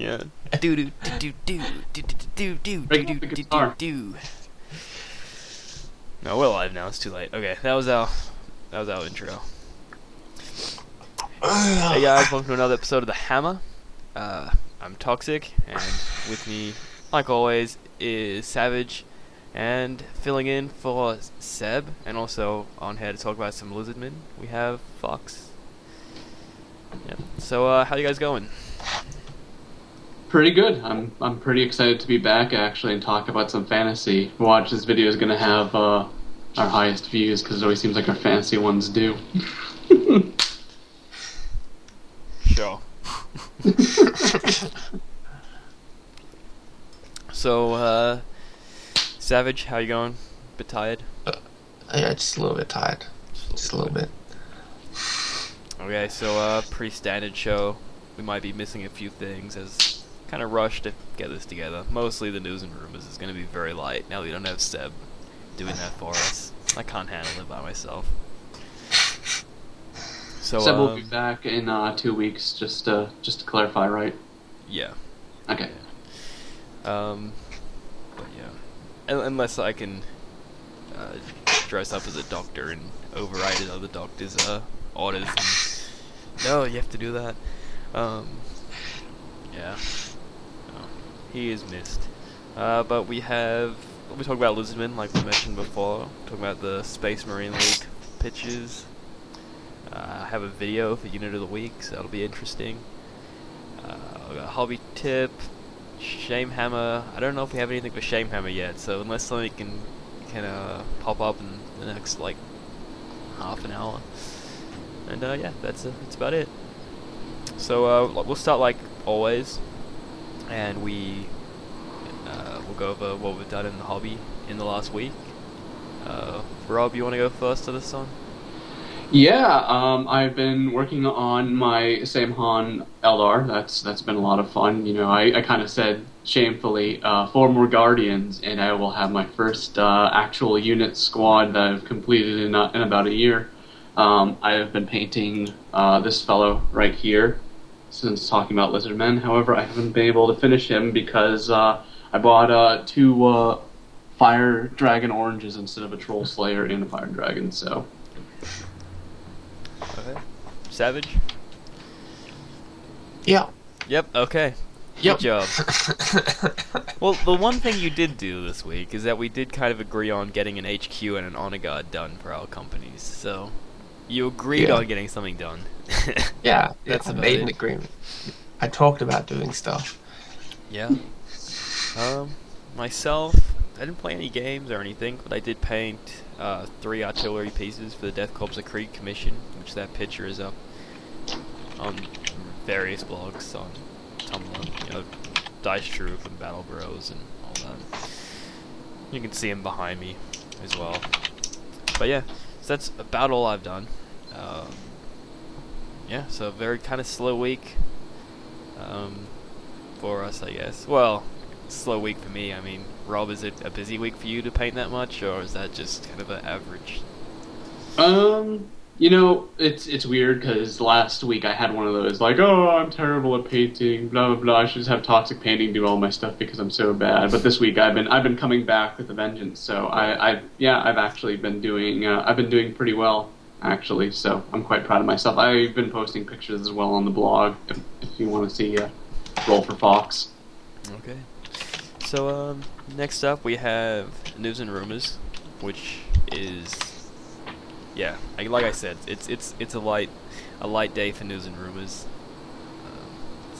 Yeah. Do do do do do do do do Break do up the do do guitar. do. No, we're live now. It's too late. Okay, that was our intro. Hey guys, welcome to another episode of the Hammer. I'm Toxic, and with me, like always, is Savage, and filling in for Seb, and also on here to talk about some Lizardmen, we have Fox. Yeah. So, how you guys going? Pretty good. I'm pretty excited to be back actually and talk about some fantasy. Watch this video is gonna have our highest views because it always seems like our fantasy ones do. Sure. So, Savage, how you going? Bit tired? Yeah, just a little bit tired. Just a little bit. Okay, so, pretty standard show. We might be missing a few things as kind of rushed to get this together. Mostly the news and rumors is going to be very light now we don't have Seb doing that for us. I can't handle it by myself. So, Seb will be back in 2 weeks, just to clarify, right? yeah. Okay. But yeah. Unless I can dress up as a doctor and override other doctors' orders. And, no, you have to do that. Yeah. No, he is missed. But we talk about Lizardmen, like we mentioned before. Talking about the Space Marine League pitches. I have a video for Unit of the Week, so that'll be interesting. I've got a hobby tip, Shame Hammer. I don't know if we have anything for Shame Hammer yet, so unless something can pop up in the next like half an hour. And yeah, that's about it. So we'll start like always, and we'll go over what we've done in the hobby in the last week. Rob, you want to go first to this one? Yeah, I've been working on my Samhan Eldar. That's been a lot of fun. You know, I kind of said shamefully 4 more Guardians, and I will have my first actual unit squad that I've completed in about a year. I have been painting this fellow right here since talking about Lizardmen. However, I haven't been able to finish him because I bought 2 Fire Dragon Oranges instead of a Troll Slayer and a Fire Dragon, so... Okay. Savage? Yeah. Yep, okay. Yep. Good job. Well, the one thing you did do this week is that we did kind of agree on getting an HQ and an honor guard done for our companies. So, you agreed Yeah. on getting something done. Yeah, That's I about made it. an agreement. I talked about doing stuff. Yeah. Myself, I didn't play any games or anything, but I did paint 3 artillery pieces for the Death Corps of Krieg commission, which that picture is up on various blogs on Tumblr, you know, Dice Troop and Battle Bros and all that. You can see him behind me as well. But yeah, so that's about all I've done. Yeah, so a very kind of slow week for us, I guess. Well, slow week for me. I mean, Rob, is it a busy week for you to paint that much, or is that just kind of an average? You know, it's weird because last week I had one of those like, oh, I'm terrible at painting, blah blah blah. I should just have Toxic Painting do all my stuff because I'm so bad. But this week I've been coming back with a vengeance. So I've actually been doing pretty well actually. So I'm quite proud of myself. I've been posting pictures as well on the blog if you want to see Roll for Fox. Okay. So next up we have news and rumors, which is, yeah, like I said, it's a light day for news and rumors.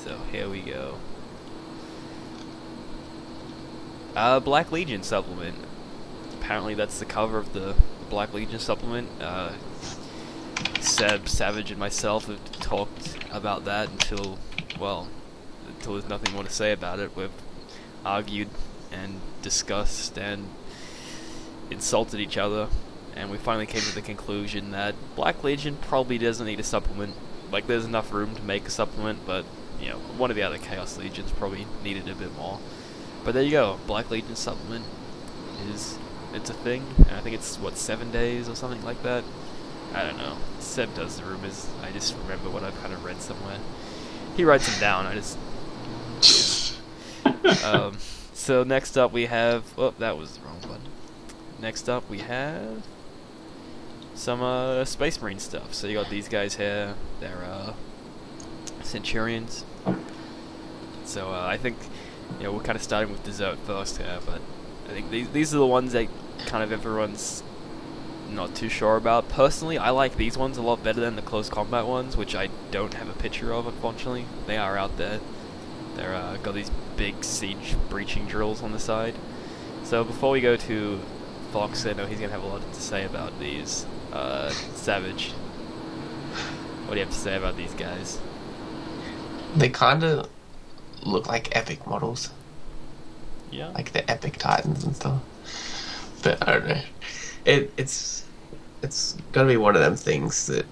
So here we go. Black Legion supplement. Apparently that's the cover of the Black Legion supplement. Seb, Savage, and myself have talked about that until there's nothing more to say about it. We've argued and discussed and insulted each other, and we finally came to the conclusion that Black Legion probably doesn't need a supplement. Like, there's enough room to make a supplement, but, you know, one of the other Chaos Legions probably needed a bit more. But there you go, Black Legion supplement it's a thing, and I think it's, 7 days or something like that? I don't know. Seb does the rumors, I just remember what I've kind of read somewhere. He writes them down, I just So next up we have... Oh, that was the wrong button. Next up we have some Space Marine stuff. So you got these guys here. They're Centurions. So I think we're kind of starting with Desert first here, but I think these are the ones that kind of everyone's not too sure about. Personally, I like these ones a lot better than the close combat ones, which I don't have a picture of, unfortunately. They are out there. They're got these big siege breaching drills on the side. So before we go to Fox, I know he's gonna have a lot to say about these. Savage, what do you have to say about these guys? They kind of look like epic models. Yeah. Like the epic titans and stuff. But I don't know. It's gonna be one of them things that,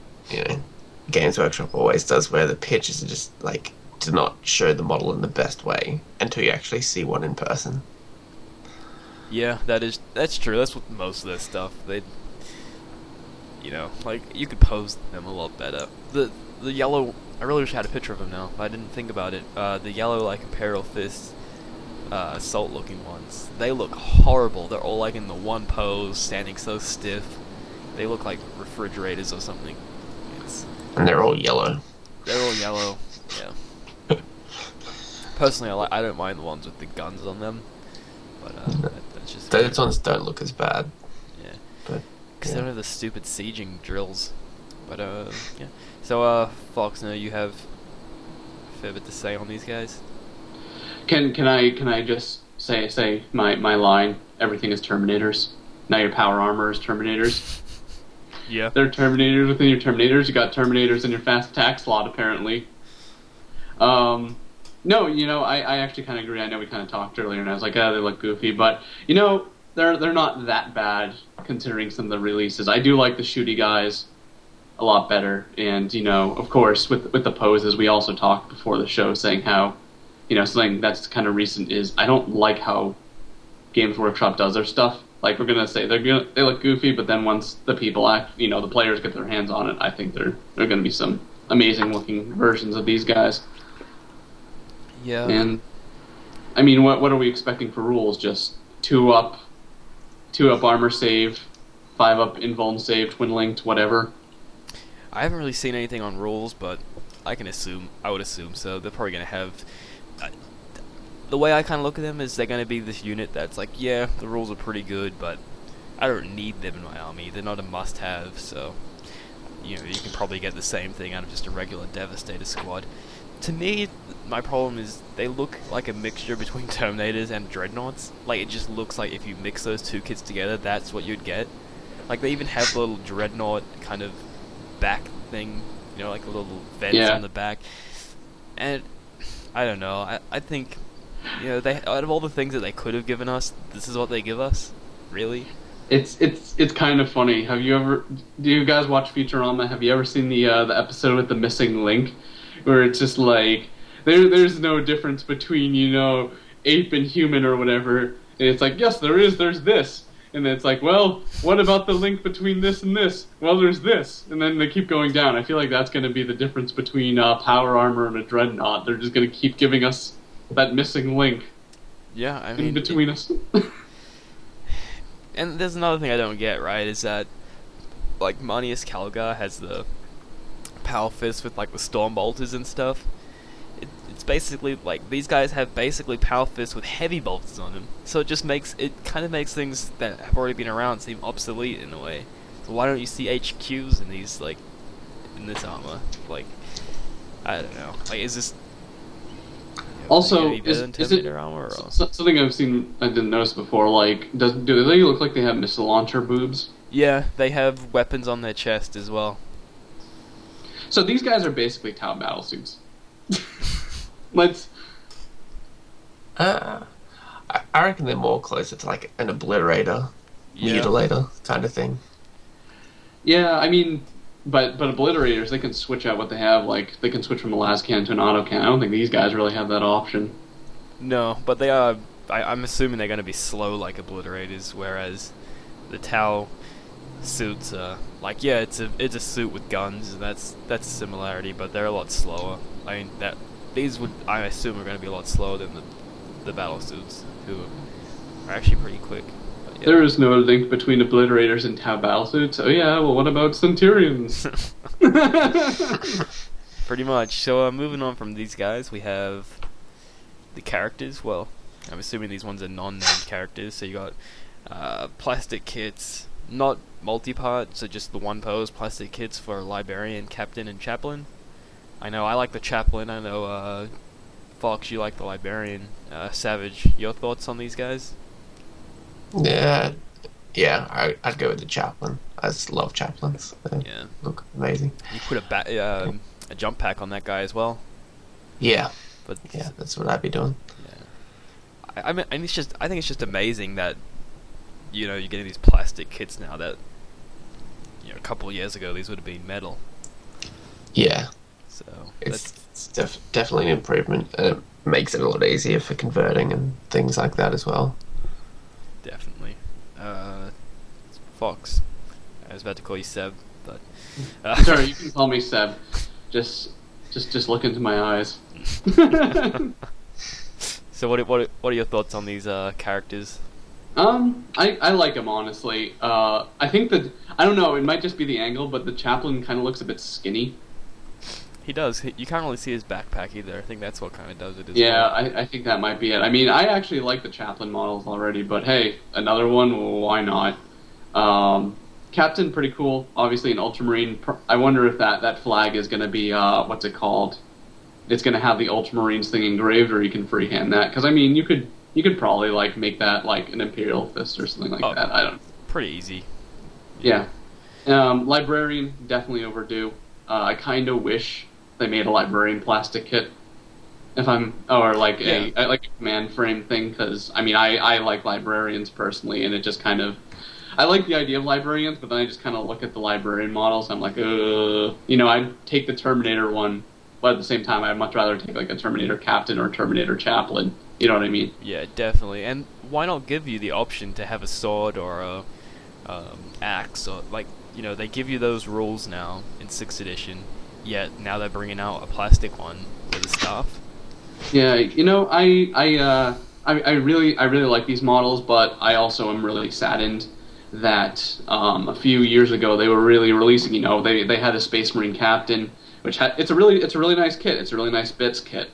Games Workshop always does, where the pitches are just like to not show the model in the best way until you actually see one in person. Yeah, that's true. That's what most of this stuff, like, you could pose them a lot better. The yellow, I really wish I had a picture of them now, but I didn't think about it. The yellow, like, Imperial Fist, assault looking ones, they look horrible. They're all like in the one pose, standing so stiff. They look like refrigerators or something. And they're all yellow. They're all yellow, yeah. Personally, I don't mind the ones with the guns on them, but that's just... Those ones don't look as bad. Yeah. But because they don't have the stupid sieging drills. But yeah. So Fox, now you have a fair bit to say on these guys. Can I just say my line? Everything is Terminators. Now your power armor is Terminators. Yeah. They're Terminators within your Terminators. You got Terminators in your fast attack slot, apparently. No, I actually kind of agree. I know we kind of talked earlier, and I was like, they look goofy, but they're not that bad considering some of the releases. I do like the shooty guys a lot better, and of course, with the poses, we also talked before the show saying how, something that's kind of recent is I don't like how Games Workshop does their stuff. Like, we're gonna say they look goofy, but then once the people the players get their hands on it, I think they're gonna be some amazing looking versions of these guys. Yeah. And I mean, what are we expecting for rules? Just 2 up armor save, 5 up invuln save, twin linked, whatever. I haven't really seen anything on rules, but I would assume so. They're probably gonna have. The way I kind of look at them is they're going to be this unit that's like, yeah, the rules are pretty good, but I don't need them in my army. They're not a must-have, so you can probably get the same thing out of just a regular Devastator squad. To me, my problem is they look like a mixture between Terminators and Dreadnoughts. Like, it just looks like if you mix those two kits together, that's what you'd get. Like, they even have the little Dreadnought kind of back thing, like a little vents on the back. And I don't know, I think... they out of all the things that they could have given us, this is what they give us. Really? It's kind of funny. Do you guys watch Futurama? Have you ever seen the episode with the missing link, where it's just like there's no difference between ape and human or whatever, and it's like, yes, there's this, and then it's like, well, what about the link between this and this? Well, there's this, and then they keep going down. I feel like that's going to be the difference between power armor and a dreadnought. They're just going to keep giving us that missing link. Yeah, I mean, in between us. And there's another thing I don't get, right, is that, like, Manius Calgar has the Power Fist with, like, the Storm Bolters and stuff. It's basically, like, these guys have basically Power Fists with heavy bolters on them. So it kind of makes things that have already been around seem obsolete in a way. So why don't you see HQs in these, like, in this armor? Like, I don't know. Like, is this... Also, is it armor, or? Something I didn't notice before, like, do they look like they have missile launcher boobs? Yeah, they have weapons on their chest as well. So these guys are basically Tau battlesuits. Let's... I reckon they're more closer to like an obliterator, mutilator kind of thing. Yeah, I mean... But obliterators, they can switch out what they have. Like, they can switch from a las can to an auto can. I don't think these guys really have that option. No, but they are... I'm assuming they're going to be slow like obliterators, whereas the Tau suits are... Like, yeah, it's a suit with guns, and that's a similarity, but they're a lot slower. I mean, these would, I assume, are going to be a lot slower than the battle suits, who are actually pretty quick. But, yeah. There is no link between obliterators and Tau battlesuits. Oh yeah, well what about Centurions? Pretty much. So moving on from these guys, we have the characters. Well, I'm assuming these ones are non-named characters. So you got plastic kits, not multi-part, so just the one pose plastic kits for Librarian, Captain, and Chaplain. I know I like the Chaplain. I know Fox, you like the Librarian. Savage, your thoughts on these guys? Yeah, I'd go with the Chaplain. I just love Chaplains. They look amazing. You put a jump pack on that guy as well. Yeah, but yeah, that's what I'd be doing. Yeah, I mean, I think it's just amazing that you're getting these plastic kits now that a couple of years ago these would have been metal. Yeah. So it's definitely an improvement, and it makes it a lot easier for converting and things like that as well. Definitely. Fox. I was about to call you Seb, but sorry, you can call me Seb. Just look into my eyes. So what are your thoughts on these characters? I like him honestly. I think that I don't know. It might just be the angle, but the Chaplain kind of looks a bit skinny. He does. You can't really see his backpack either. I think that's what kind of does it as yeah, well. I think that might be it. I mean, I actually like the Chaplain models already, but hey, another one, well, why not? Captain, pretty cool. Obviously an Ultramarine. I wonder if that flag is going to be, what's it called? It's going to have the Ultramarines thing engraved, or you can freehand that. Because, I mean, you could probably, like, make that, like, an Imperial Fist or something like that. I don't know. Pretty easy. Yeah. Librarian, definitely overdue. I kind of wish they made a Librarian plastic kit. Or like a command frame thing, because I mean I like Librarians personally, and it just kind of I like the idea of Librarians, but then I just kind of look at the Librarian models, and I'm like, I'd take the Terminator one, but at the same time I'd much rather take like a Terminator Captain or a Terminator Chaplain. You know what I mean? Yeah, definitely. And why not give you the option to have a sword or a axe, or like they give you those rules now in 6th edition. Yet now they're bringing out a plastic one with a staff. Yeah, I really like these models, but I also am really saddened that a few years ago they were really releasing. They had a Space Marine Captain, which it's a really nice kit. It's a really nice bits kit,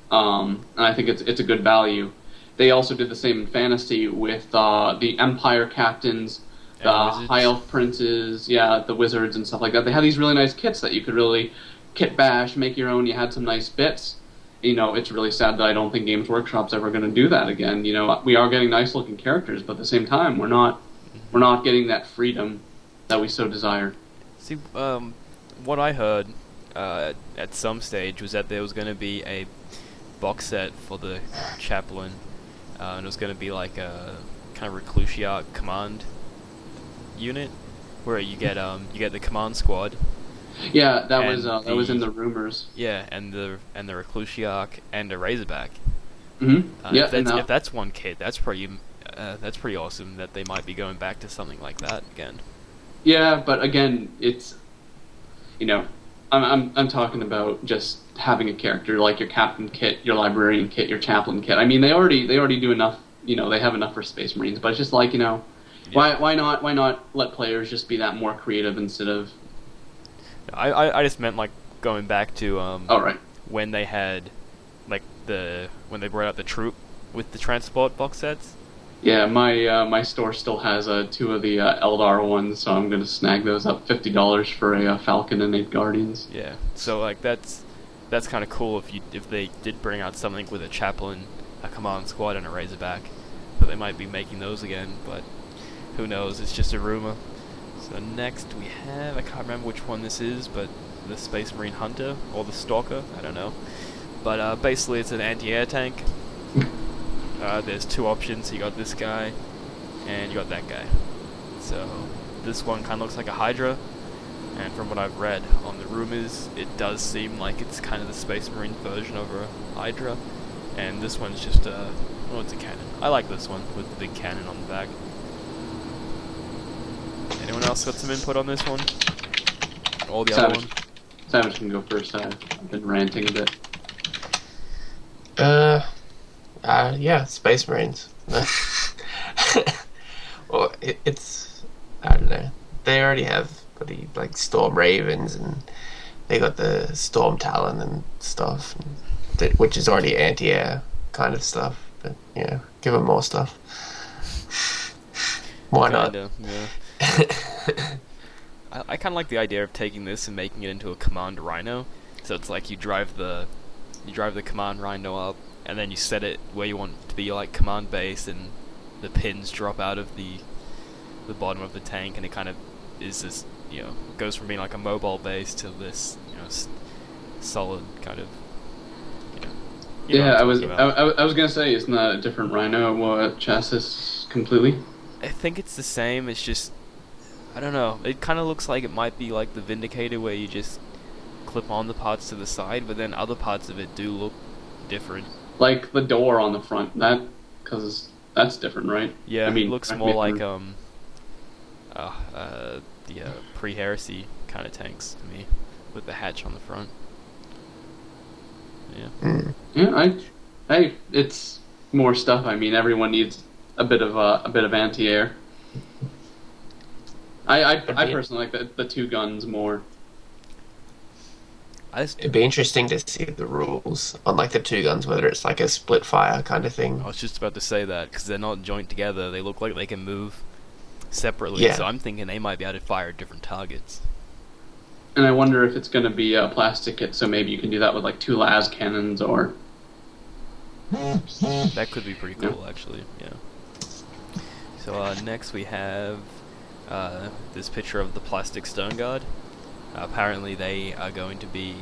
and I think it's a good value. They also did the same in Fantasy with the Empire Captains, the High Elf Princes, the Wizards and stuff like that. They had these really nice kits that you could really kit bash, make your own. You had some nice bits. It's really sad that I don't think Games Workshop's ever going to do that again. We are getting nice looking characters, but at the same time, we're not getting that freedom that we so desire. See, what I heard at some stage was that there was going to be a box set for the Chaplain, and it was going to be like a kind of Reclusiarch command unit, where you get the command squad. Yeah, that was in the rumors. Yeah, and the Reclusiarch and a Razorback. Mm-hmm. If that's one kit, that's pretty awesome. That they might be going back to something like that again. Yeah, but again, it's I'm talking about just having a character like your Captain kit, your Librarian kit, your Chaplain kit. I mean, they already do enough. They have enough for Space Marines, but it's just like why not let players just be that more creative instead of... I just meant like going back to when they had when they brought out the troop with the transport box sets. Yeah, my store still has 2 of the Eldar ones, so I'm gonna snag those up $50 for a Falcon and 8 Guardians. Yeah, so like that's kind of cool if they did bring out something with a Chaplain, a command squad, and a Razorback. So they might be making those again, but who knows? It's just a rumor. So next we have, I can't remember which one this is, but the Space Marine Hunter or the Stalker, I don't know. But basically it's an anti-air tank. There's 2 options. You got this guy and you got that guy. So this one kind of looks like a Hydra, and from what I've read on the rumors, it does seem like it's kind of the Space Marine version of a Hydra. And this one's just it's a cannon. I like this one with the big cannon on the back. Anyone else got some input on this one? Or the other one? Savage can go first. I've been ranting a bit. I Yeah, Space Marines. Well, it's I don't know. They already have the like Storm Ravens, and they got the Storm Talon and stuff, which is already anti-air kind of stuff. But yeah, give them more stuff. Why not? Kinda, yeah. I kind of like the idea of taking this and making it into a command rhino. So it's like you drive the command rhino up, and then you set it where you want it to be your like command base, and the pins drop out of the bottom of the tank, and it kind of is this, goes from being like a mobile base to this, solid kind of, Yeah, what I I'm was talking I, about. I was gonna say, isn't that a different Rhino chassis completely? I think it's the same. It's just, I don't know. It kind of looks like it might be like the Vindicator, where you just clip on the parts to the side, but then other parts of it do look different. Like the door on the front, because that's different, right? Yeah, I mean, it looks correct more me if like I'm- the pre-heresy kind of tanks to me, with the hatch on the front. Yeah. Mm. Yeah, it's more stuff. I mean, everyone needs a bit of anti-air. I personally like the two guns more. It'd be interesting to see the rules on like the two guns, whether it's like a split fire kind of thing. I was just about to say that, because they're not joined together. They look like they can move separately, Yeah. so I'm thinking they might be able to fire at different targets. And I wonder if it's going to be a plastic kit, so maybe you can do that with like two las cannons or. That could be pretty cool, actually. Yeah. So next we have this picture of the plastic stone guard. Apparently they are going to be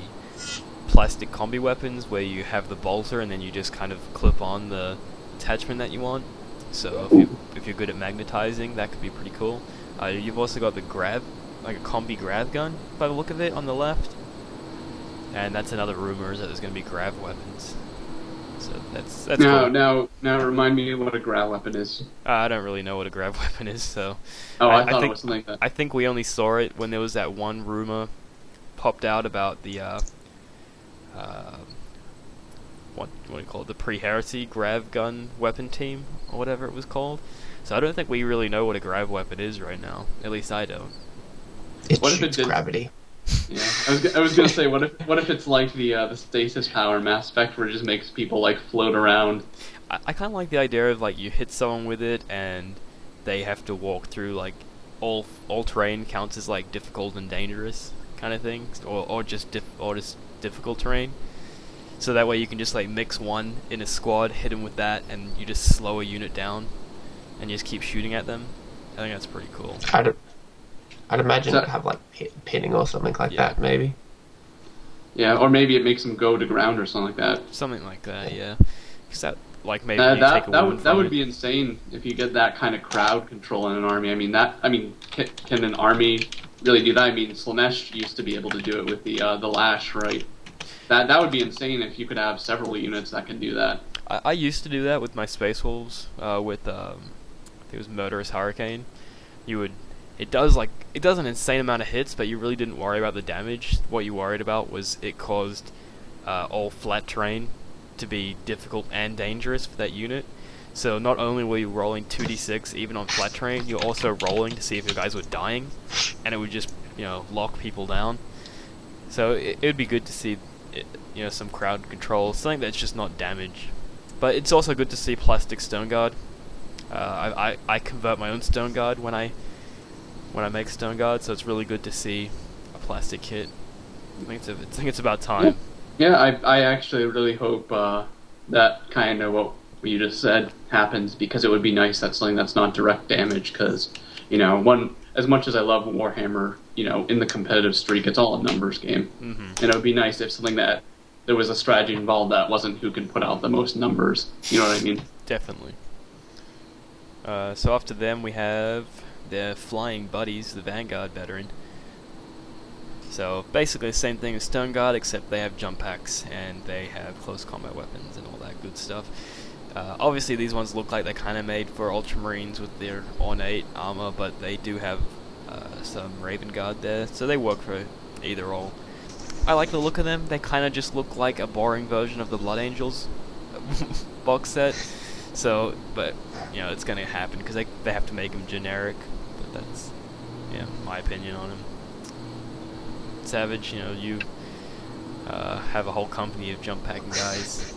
plastic combi weapons, where you have the bolter and then you just kind of clip on the attachment that you want. So if you're good at magnetizing, that could be pretty cool. You've also got the grab, like a combi grav gun by the look of it, on the left. And that's another rumor, is that there's going to be grav weapons. So that's cool. Now remind me what a grav weapon is. I don't really know what a grav weapon is, so... Oh, I thought it think, was something like that. I think we only saw it when there was that one rumor popped out about the, what do you call it? The pre-heresy grav gun weapon team, or whatever it was called. So I don't think we really know what a grav weapon is right now. At least I don't. It What if it shoots did- gravity. Yeah, I was gonna say, what if it's like the stasis power in Mass Effect, where it just makes people like float around? I kind of like the idea of like you hit someone with it and they have to walk through like all terrain counts as like difficult and dangerous kind of thing, or just difficult terrain. So that way you can just like mix one in a squad, hit them with that, and you just slow a unit down and you just keep shooting at them. I think that's pretty cool. I'd imagine So- it'd have like pinning or something like Yeah. that, maybe. Yeah, or maybe it makes them go to ground or something like that. Something like that, yeah. Because that, like, maybe you take a That wound would from it. be insane if you get that kind of crowd control in an army. I mean, can an army really do that? I mean, Slanesh used to be able to do it with the lash, right? That would be insane if you could have several units that can do that. I used to do that with my Space Wolves, with, I think it was Murderous Hurricane. It does an insane amount of hits, but you really didn't worry about the damage. What you worried about was it caused all flat terrain to be difficult and dangerous for that unit. So not only were you rolling 2d6 even on flat terrain, you're also rolling to see if your guys were dying, and it would just, lock people down. So it would be good to see, some crowd control, something that's just not damage. But it's also good to see plastic Stone Guard. I convert my own Stone Guard when I make Stone Guard, so it's really good to see a plastic kit. I think it's about time. Yeah, I actually really hope that kind of what you just said happens, because it would be nice that's something that's not direct damage, because, as much as I love Warhammer, in the competitive streak, it's all a numbers game. Mm-hmm. And it would be nice if something that there was a strategy involved that wasn't who can put out the most numbers. You know what I mean? Definitely. So after them we have the Flying Buddies, the Vanguard veteran. So basically the same thing as Stone Guard, except they have jump packs and they have close combat weapons and all that good stuff. Obviously these ones look like they're kind of made for Ultramarines with their ornate armor, but they do have some Raven Guard there, so they work for either or. I like the look of them. They kind of just look like a boring version of the Blood Angels, box set. So, but you know, it's gonna happen because they have to make them generic. But that's my opinion on him. Savage, you know, you have a whole company of jump packing guys.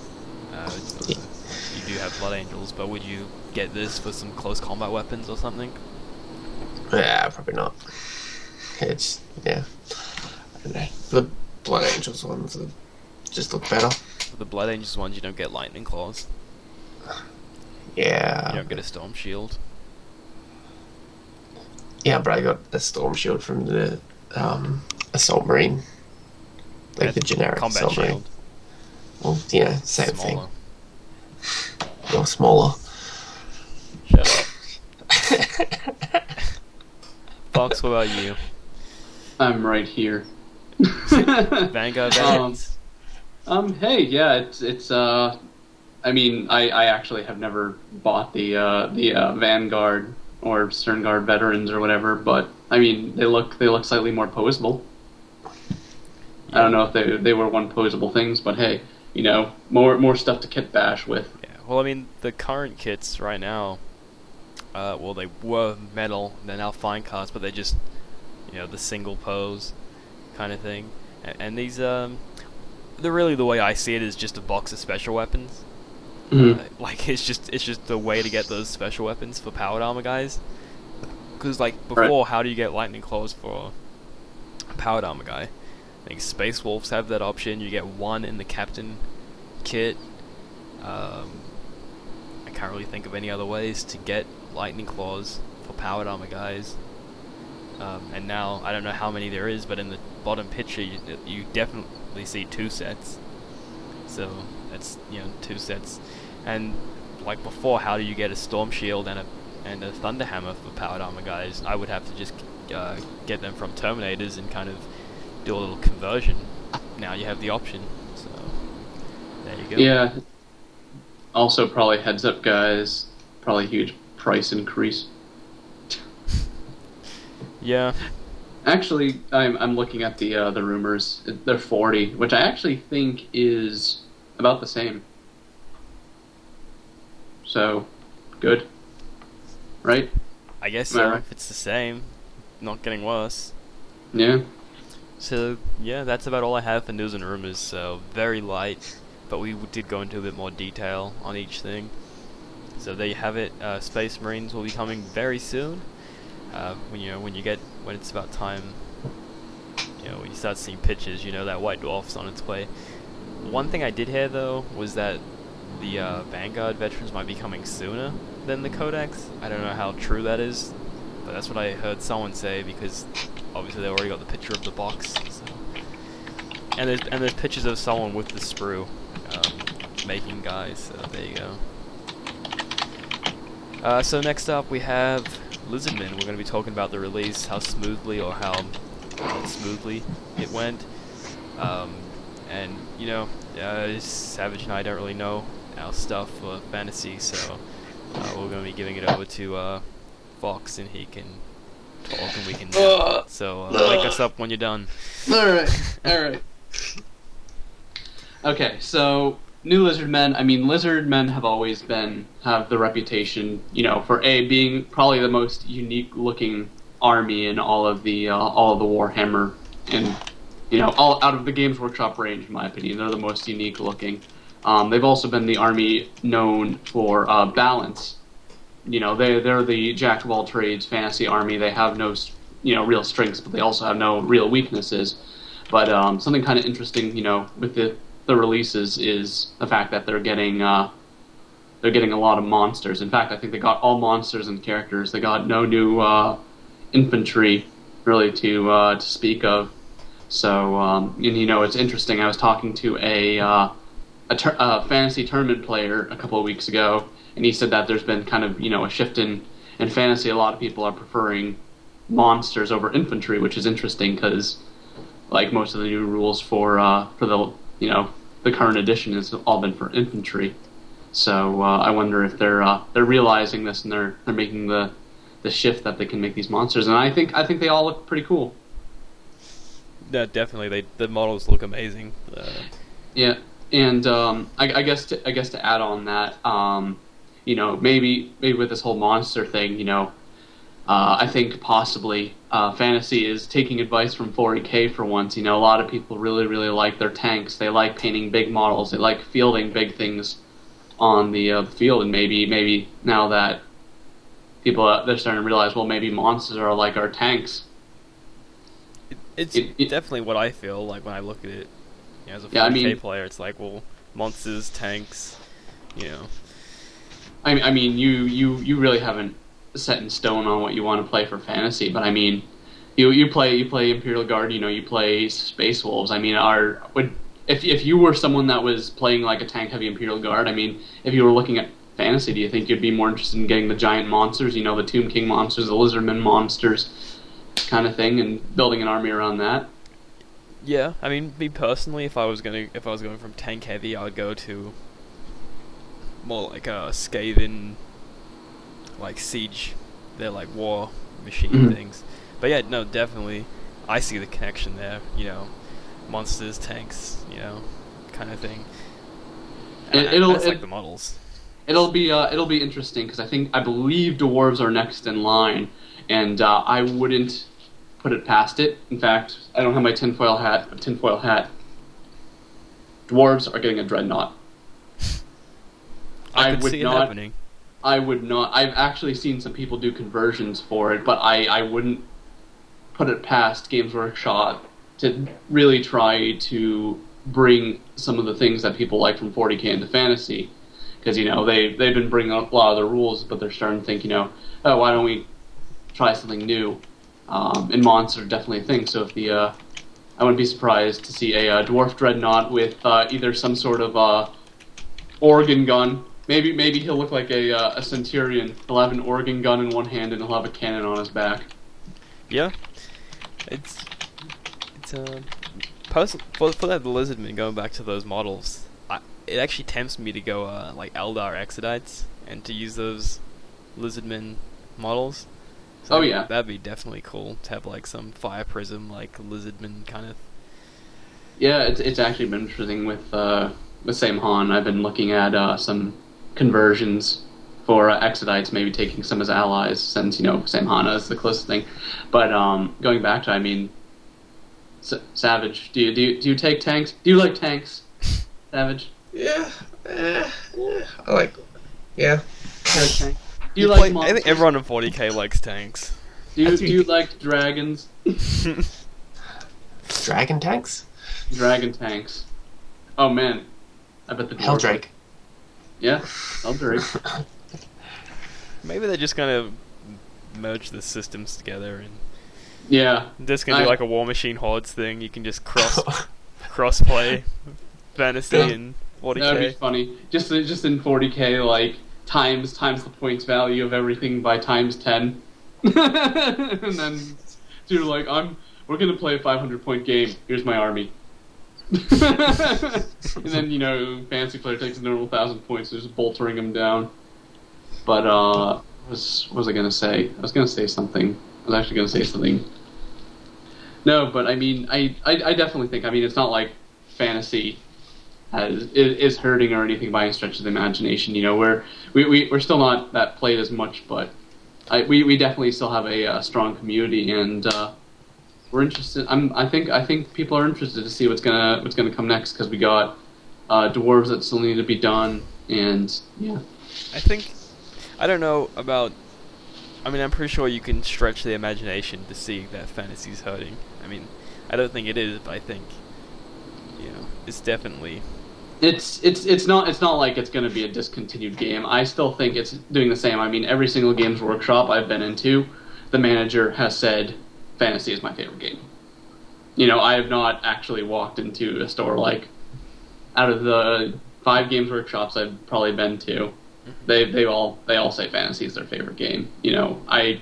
You do have Blood Angels, but would you get this for some close combat weapons or something? Yeah, probably not. It's I don't know. The Blood Angels ones just look better. For the Blood Angels ones, you don't get lightning claws. Yeah. You don't get a storm shield. Yeah, but I got a storm shield from the assault marine, like the generic combat assault marine. shield. Well, same Smaller. thing. You're smaller. Shut up. Fox, what about you? I'm right here. Vanguard veterans? Hey, yeah, it's I mean, I actually have never bought the Vanguard or Sternguard veterans or whatever, but I mean, they look slightly more posable. I don't know if they were one posable things, but hey, more stuff to kit bash with. Yeah. Well, I mean, the current kits right now, well, they were metal, they're now fine cast, but they're just, the single pose kind of thing. And these, they're really, the way I see it, is just a box of special weapons. Mm-hmm. Like, it's just a way to get those special weapons for powered armor guys. Because, like, before, how do you get lightning claws for a powered armor guy? I think Space Wolves have that option. You get one in the captain kit. I can't really think of any other ways to get lightning claws for powered armor guys. And now, I don't know how many there is, but in the bottom picture, you definitely see 2 sets. So, that's, 2 sets. And, like before, how do you get a Storm Shield and a Thunder Hammer for powered armor guys? I would have to just get them from Terminators and kind of do a little conversion. Now you have the option, so there you go. Yeah. Also, probably heads up, guys. Probably a huge price increase. Yeah. Actually, I'm looking at the rumors. They're 40, which I actually think is about the same. So, good, right? I guess Am I so. right? If it's the same, not getting worse. Yeah. So yeah, that's about all I have for news and rumors. So very light, but we did go into a bit more detail on each thing. So there you have it. Space Marines will be coming very soon. When it's about time, when you start seeing pictures, that White Dwarf's on its way. One thing I did hear though was that the Vanguard veterans might be coming sooner than the Codex. I don't know how true that is, but that's what I heard someone say, because obviously they already got the picture of the box. So. And there's pictures of someone with the sprue making guys. So there you go. So next up we have Lizardmen. We're going to be talking about the release, how smoothly or how smoothly it went. And Savage and I don't really know our stuff for fantasy, so we're going to be giving it over to Fox, and he can talk and we can so wake us up when you're done. Alright. Okay, so new Lizardmen. I mean, Lizardmen have always have the reputation, for being probably the most unique looking army in all of the Warhammer, and all out of the Games Workshop range, in my opinion. They're the most unique looking. They've also been the army known for balance. They're the jack of all trades fantasy army. They have no real strengths, but they also have no real weaknesses. But something kind of interesting, with the releases is the fact that they're getting a lot of monsters. In fact, I think they got all monsters and characters. They got no new infantry really to speak of. So it's interesting. I was talking to a fantasy tournament player a couple of weeks ago, and he said that there's been kind of a shift in fantasy. A lot of people are preferring monsters over infantry, which is interesting because like most of the new rules for the current edition has all been for infantry. So I wonder if they're realizing this and they're making the shift that they can make these monsters, and I think they all look pretty cool. Yeah, definitely. The models look amazing. Yeah. And I guess to add on that, maybe with this whole monster thing, I think possibly fantasy is taking advice from 40K for once. A lot of people really really like their tanks. They like painting big models. They like fielding big things on the field. And maybe now that people they're starting to realize, well, maybe monsters are like our tanks. It's definitely what I feel like when I look at it. As a 40K player, it's like, well, monsters, tanks, I mean, you really haven't set in stone on what you want to play for fantasy, but I mean, you play Imperial Guard, you play Space Wolves. I mean, if you were someone that was playing like a tank heavy Imperial Guard, I mean, if you were looking at fantasy, do you think you'd be more interested in getting the giant monsters, the Tomb King monsters, the Lizardmen monsters, kind of thing, and building an army around that? Yeah, I mean, me personally, if I was going from tank heavy, I would go to more like a Skaven, like siege. They're like war machine things. But yeah, no, definitely, I see the connection there. Monsters, tanks, kind of thing. It'll like the models. It'll be interesting because I believe dwarves are next in line, and I wouldn't put it past it. In fact, I don't have my tinfoil hat. Dwarves are getting a dreadnought. I could see it happening. I would not. I've actually seen some people do conversions for it, but I wouldn't put it past Games Workshop to really try to bring some of the things that people like from 40K into fantasy. Because, they've been bringing up a lot of the rules, but they're starting to think, oh, why don't we try something new? And monsters are definitely a thing. So if I wouldn't be surprised to see a dwarf dreadnought with either some sort of organ gun. Maybe he'll look like a centurion. He'll have an organ gun in one hand and he'll have a cannon on his back. Yeah, it's for that Lizardmen, going back to those models. It actually tempts me to go like Eldar Exodites and to use those Lizardmen models. So yeah, that'd be definitely cool to have like some fire prism like Lizardman kind of. Yeah, it's actually been interesting with Sam Han. I've been looking at some conversions for Exodites, maybe taking some as allies, since Sam Han is the closest thing. But going back to, I mean, Savage, do you take tanks? Do you like tanks, Savage? Yeah, I like. Yeah. Do you like monsters? I think everyone in 40K likes tanks. Do you like dragons? Dragon tanks? Dragon tanks. Oh man, I bet the Helldrake. Yeah, Helldrake. Maybe they're just gonna merge the systems together and just gonna do like a War Machine Hordes thing. You can just cross play fantasy and 40K. That'd be funny. Just in 40K, like times the points value of everything by times 10, and then do like we're gonna play a 500-point game. Here's my army. And then fancy player takes a normal 1,000 points, just boltering them down. But what was I gonna say? I was gonna say something. I was actually gonna say something. No, but I mean, I definitely think. I mean, it's not like fantasy is hurting or anything by any stretch of the imagination. We're still not that played as much, but we definitely still have a strong community, and we're interested. I think people are interested to see what's gonna come next, because we got dwarves that still need to be done, and yeah. I don't know about. I mean, I'm pretty sure you can stretch the imagination to see that fantasy's hurting. I mean, I don't think it is, but I think it's definitely. It's not like it's going to be a discontinued game. I still think it's doing the same. I mean, every single Games Workshop I've been into, the manager has said fantasy is my favorite game. I have not actually walked into a store like, out of the 5 Games Workshops I've probably been to, they all say fantasy is their favorite game. I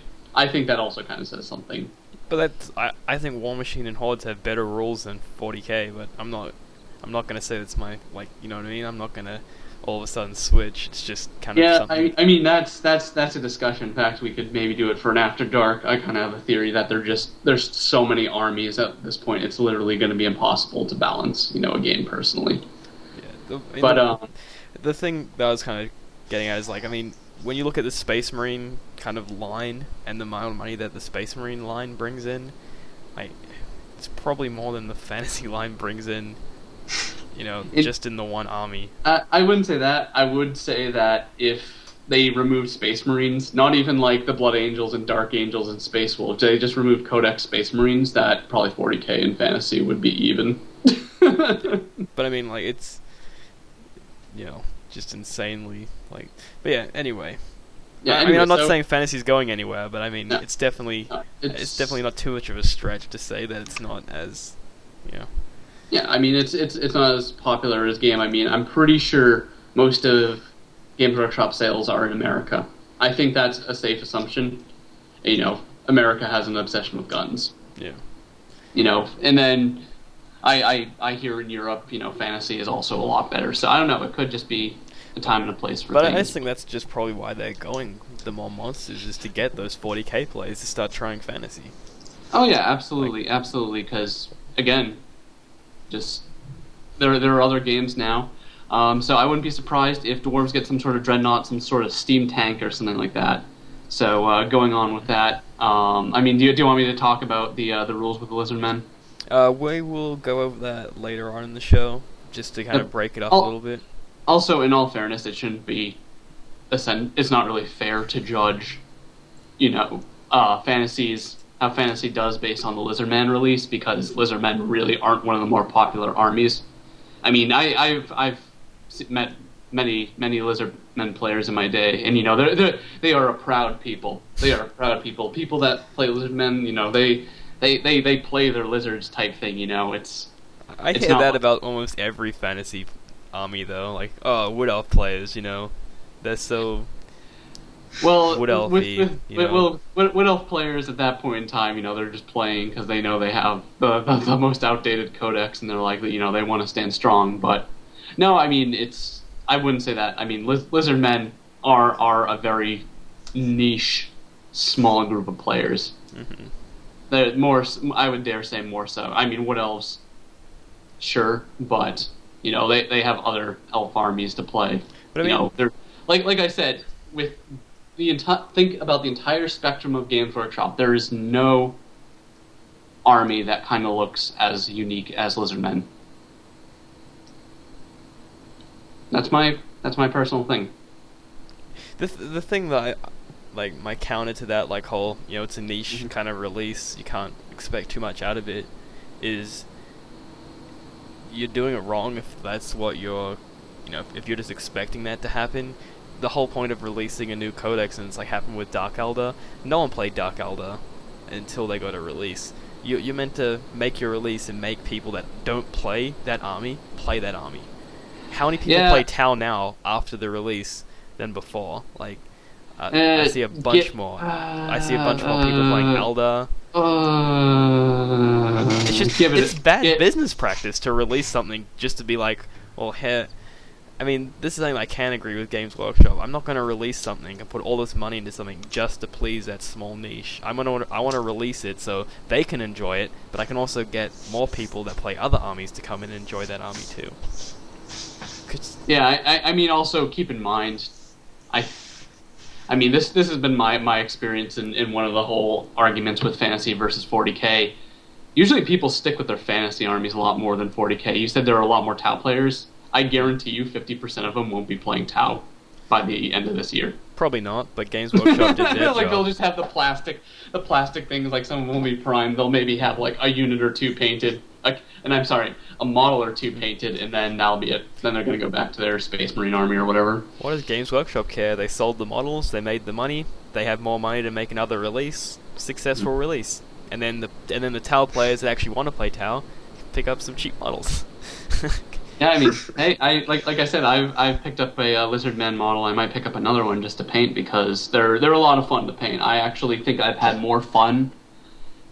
think that also kind of says something. But I think War Machine and Hordes have better rules than 40K, but I'm not gonna say that's my, like, you know what I mean? I'm not gonna all of a sudden switch. It's just kind of something. I mean that's a discussion. In fact, we could maybe do it for an After Dark. I kind of have a theory that there's so many armies at this point, it's literally going to be impossible to balance, a game personally. Yeah, The thing that I was kind of getting at is like, I mean, when you look at the Space Marine kind of line and the amount of money that the Space Marine line brings in, like, it's probably more than the Fantasy line brings in, just in the one army. I wouldn't say that. I would say that if they removed Space Marines, not even like the Blood Angels and Dark Angels and Space Wolves, they just removed Codex Space Marines, that probably 40k in Fantasy would be even. But I mean, like, it's, just insanely, like, but yeah, anyway. Yeah, I mean, I'm not saying Fantasy's going anywhere, but I mean, it's definitely not too much of a stretch to say that it's not as, Yeah, I mean, it's not as popular as game. I mean, I'm pretty sure most of Games Workshop sales are in America. I think that's a safe assumption. America has an obsession with guns. Yeah. And then I hear in Europe, Fantasy is also a lot better. So I don't know. It could just be a time and a place for things. But I just think that's just probably why they're going the more monsters, is to get those 40k players to start trying Fantasy. Oh yeah, absolutely, absolutely. Because again, just there are other games now. So I wouldn't be surprised if Dwarves get some sort of Dreadnought, some sort of steam tank or something like that. So going on with that, I mean, do you want me to talk about the rules with the Lizardmen? We will go over that later on in the show, just to kind of break it up a little bit. Also, in all fairness, it shouldn't be. It's not really fair to judge, fantasies, how Fantasy does based on the Lizardman release, because Lizardmen really aren't one of the more popular armies. I mean, I've met many Lizardmen players in my day, and they are a proud people. They are proud people. People that play Lizardmen, they play their lizards type thing. I hear that about almost every Fantasy army though. Like, Wood Elf players, they're so Wood Elfy. Wood Elf players at that point in time, they're just playing because they know they have the most outdated codex, and they're like, they want to stand strong. But no, I mean, I wouldn't say that. I mean, Lizardmen are a very niche, small group of players. Mm-hmm. They're more, I would dare say, more so. I mean, Wood Elves, sure, but they have other elf armies to play. But I mean, they're like I said, with think about the entire spectrum of Games Workshop. There is no army that kind of looks as unique as Lizardmen. That's my personal thing. The thing that my counter to that, like, whole, it's a niche kind of release, you can't expect too much out of it, is you're doing it wrong if that's what you're, if you're just expecting that to happen. The whole point of releasing a new codex, and it's like happened with Dark Elder, no one played Dark Elder until they got a release. You're meant to make your release and make people that don't play that army play that army. How many people play Tau now after the release than before? Like, I see a bunch more. I see a bunch more people playing Elder. It's bad business practice to release something just to be like, well, here. I mean, this is something I can agree with Games Workshop. I'm not going to release something and put all this money into something just to please that small niche. I want to release it so they can enjoy it, but I can also get more people that play other armies to come in and enjoy that army too. Yeah, I mean, also keep in mind, I mean, this has been my experience in one of the whole arguments with Fantasy versus 40k. Usually people stick with their Fantasy armies a lot more than 40k. You said there are a lot more Tau players. I guarantee you 50% of them won't be playing Tau by the end of this year. Probably not, but Games Workshop did their like job. They'll just have the plastic things, like some of them will be primed. They'll maybe have like a unit or two painted, a model or two painted, and then that'll be it. Then they're going to go back to their Space Marine army or whatever. What does Games Workshop care? They sold the models, they made the money, they have more money to make another release, successful release. And then the Tau players that actually want to play Tau pick up some cheap models. Yeah, I mean, hey, like I said, I've picked up a Lizardman model. I might pick up another one just to paint because they're a lot of fun to paint. I actually think I've had more fun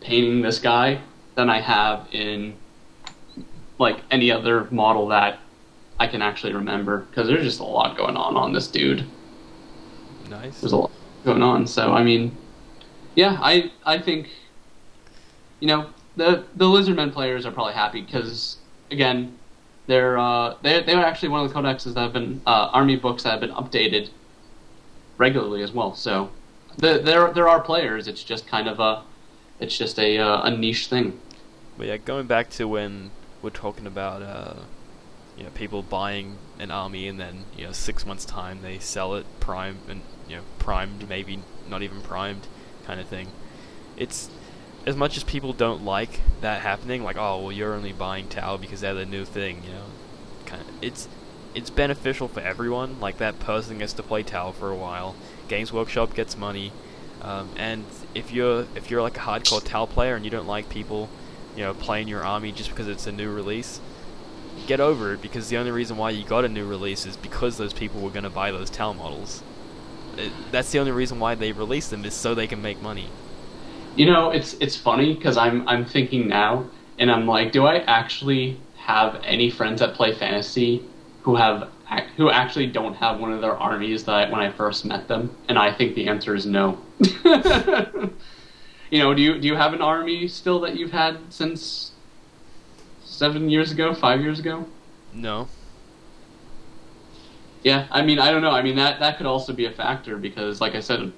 painting this guy than I have in like any other model that I can actually remember, because there's just a lot going on this dude. Nice. There's a lot going on. So I mean, yeah, I think the Lizardmen players are probably happy because, again, they're actually one of the codexes that have been army books that have been updated regularly as well. So there are players. It's just kind of a niche thing. But yeah, going back to when we're talking about people buying an army and then 6 months time they sell it primed and primed, maybe not even primed, kind of thing. It's as much as people don't like that happening, like, oh well, you're only buying Tau because they're the new thing, kind of. It's beneficial for everyone. Like, that person gets to play Tau for a while. Games Workshop gets money, and if you're like a hardcore Tau player and you don't like people playing your army just because it's a new release, get over it, because the only reason why you got a new release is because those people were going to buy those Tau models. That's the only reason why they release them, is so they can make money. It's funny because I'm thinking now, and I'm like, do I actually have any friends that play fantasy who actually don't have one of their armies that when I first met them? And I think the answer is no. Do you have an army still that you've had since 7 years ago, 5 years ago? No. Yeah, I mean, I don't know. I mean, that could also be a factor because, like I said,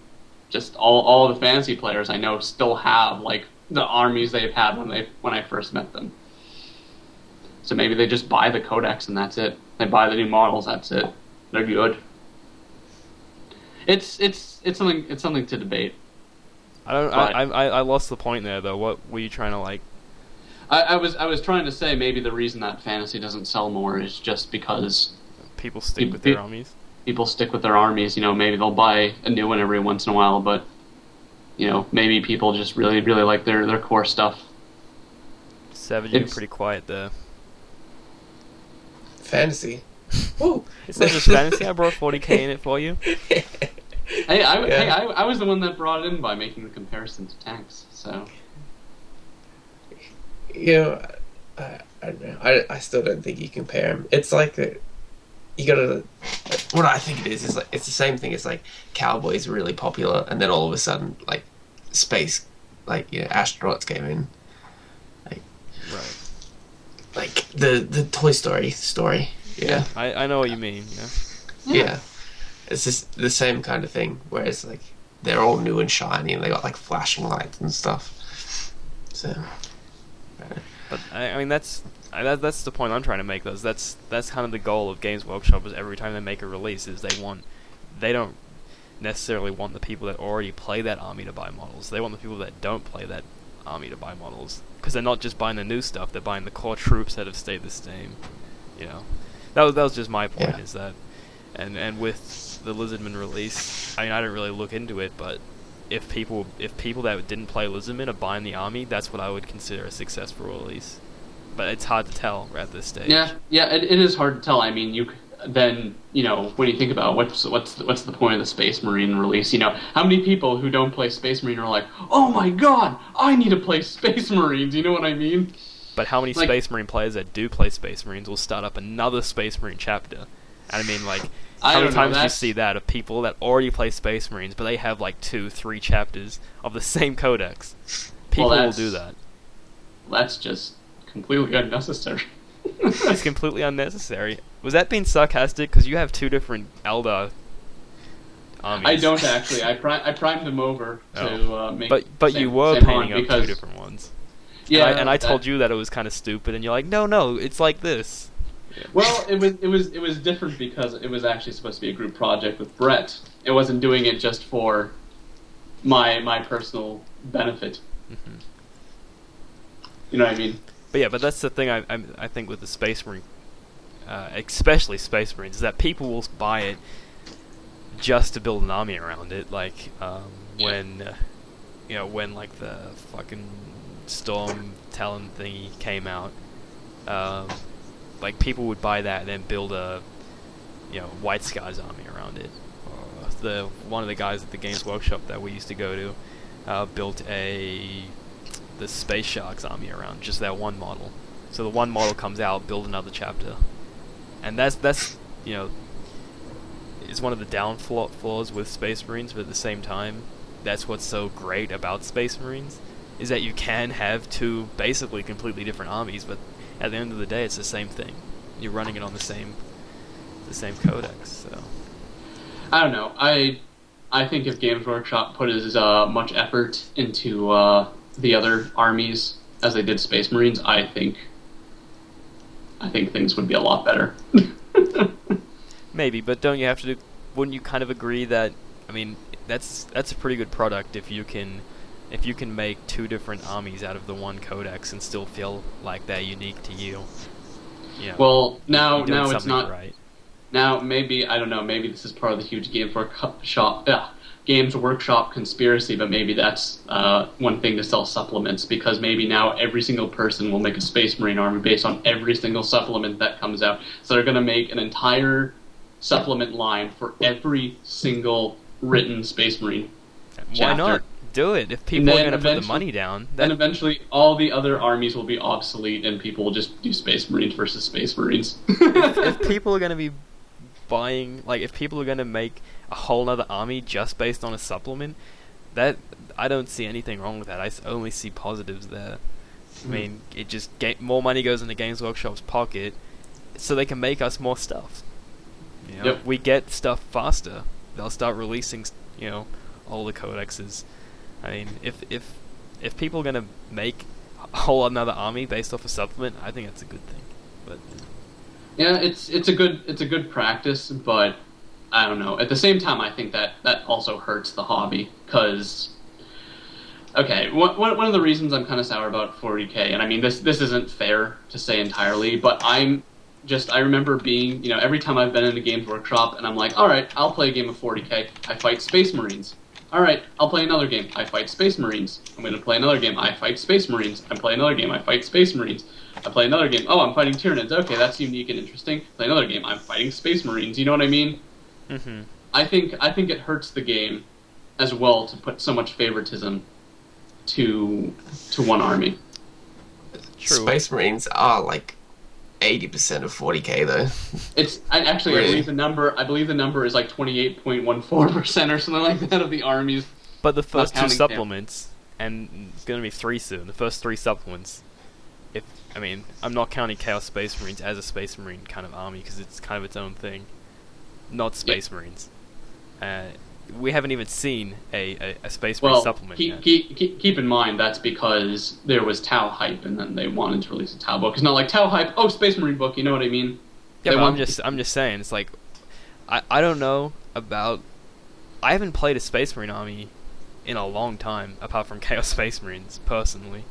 just all the fantasy players I know still have like the armies they've had when I first met them. So maybe they just buy the codex and that's it. They buy the new models, that's it. They're good. It's something to debate. I lost the point there though. What were you trying to like? I was trying to say maybe the reason that fantasy doesn't sell more is just because people stick with their armies. People stick with their armies. Maybe they'll buy a new one every once in a while, but maybe people just really really like their core stuff. Savage, you're pretty quiet there. Fantasy. Ooh. It's not just fantasy. I brought 40k in it for you. I was the one that brought it in by making the comparison to tanks. So. I don't know. I still don't think you compare them. It's like you gotta. What I think it is like it's the same thing. It's like Cowboys are really popular, and then all of a sudden, like space, like astronauts came in, like like the Toy Story story. Yeah, I know what you mean. Yeah, it's just the same kind of thing. Whereas like they're all new and shiny, and they got like flashing lights and stuff. So. But I mean that's the point I'm trying to make. That's kind of the goal of Games Workshop, is every time they make a release is they don't necessarily want the people that already play that army to buy models. They want the people that don't play that army to buy models, because they're not just buying the new stuff, they're buying the core troops that have stayed the same. That was just my point. Is that and with the Lizardmen release, I mean, I didn't really look into it, but if people that didn't play Lizardmen are buying the army, that's what I would consider a successful release. But it's hard to tell at this stage. Yeah, it is hard to tell. I mean, when you think about what's the point of the Space Marine release? How many people who don't play Space Marine are like, oh my god, I need to play Space Marines? You know what I mean? But how many Space Marine players that do play Space Marines will start up another Space Marine chapter? And I mean, like, how many times do you see that of people that already play Space Marines, but they have like 2-3 chapters of the same codex? People will do that. That's just completely unnecessary. It's completely unnecessary. Was that being sarcastic? Because you have 2 different Eldar armies. I don't actually. I primed them over to make. But you were painting up 2 different ones. Yeah, and I told you that it was kind of stupid, and you're like, no, it's like this. Yeah. Well, it was different because it was actually supposed to be a group project with Brett. It wasn't doing it just for my personal benefit. Mm-hmm. You know what I mean? But that's the thing I think with the Space Marine, especially Space Marines, is that people will buy it just to build an army around it. Like when like the fucking Storm Talon thingy came out. Like, people would buy that and then build a White Skies army around it. One of the guys at the Games Workshop that we used to go to built the Space Sharks army around just that one model. So the one model comes out, build another chapter, and that's is one of the downfalls with Space Marines. But at the same time, that's what's so great about Space Marines, is that you can have 2 basically completely different armies, but at the end of the day, it's the same thing. you're running it on the same codex. So I don't know. I think if Games Workshop put as much effort into the other armies as they did Space Marines, I think things would be a lot better. maybe, but don't you have to do? Wouldn't you kind of agree that? I mean, that's a pretty good product if you can make two different armies out of the one codex and still feel like they're unique to you. You know, Well, now you're doing it's something not. right. Now maybe I don't know. Maybe this is part of the huge Games Workshop conspiracy, but maybe that's one thing to sell supplements, because maybe now every single person will make a Space Marine army based on every single supplement that comes out. So they're going to make an entire supplement line for every single written Space Marine Why chapter. not? Do it. If people are going to put the money down, Then eventually all the other armies will be obsolete and people will just do Space Marines versus Space Marines. if people are going to be buying, like, if people are going to make a whole nother army just based on a supplement, that I don't see anything wrong with that. I only see positives there. I mean, it just more money goes into Games Workshop's pocket, so they can make us more stuff. You know? Yep. We get stuff faster. They'll start releasing, all the codexes. I mean, if people are gonna make a whole another army based off a supplement, I think that's a good thing. But Yeah, it's a good practice, but I don't know. At the same time, I think that also hurts the hobby, because okay, one of the reasons I'm kind of sour about 40K, and I mean this isn't fair to say entirely, but I remember being, every time I've been in a Games Workshop and I'm like, all right, I'll play a game of 40K. I fight Space Marines. All right, I'll play another game. I fight Space Marines. I'm going to play another game. I fight Space Marines. I play another game. I fight Space Marines. I play another game. Oh, I'm fighting Tyranids. Okay, that's unique and interesting. Play another game. I'm fighting Space Marines. You know what I mean? mm-hmm. I think it hurts the game as well to put so much favoritism to one army. True. Space Marines are like 80% of 40K though. I Really? believe the number is like 28.14% or something like that of the armies. But the first two counting supplements, and it's going to be 3 soon, the first 3 supplements, I'm not counting Chaos Space Marines as a Space Marine kind of army, because it's kind of its own thing. Not Space Marines. We haven't even seen a Space Marine supplement yet. Keep in mind that's because there was Tau hype, and then they wanted to release a Tau book. It's not like Tau hype, oh, Space Marine book, you know what I mean? Yeah, but I'm just saying, it's like, I don't know about... I haven't played a Space Marine army in a long time, apart from Chaos Space Marines, personally.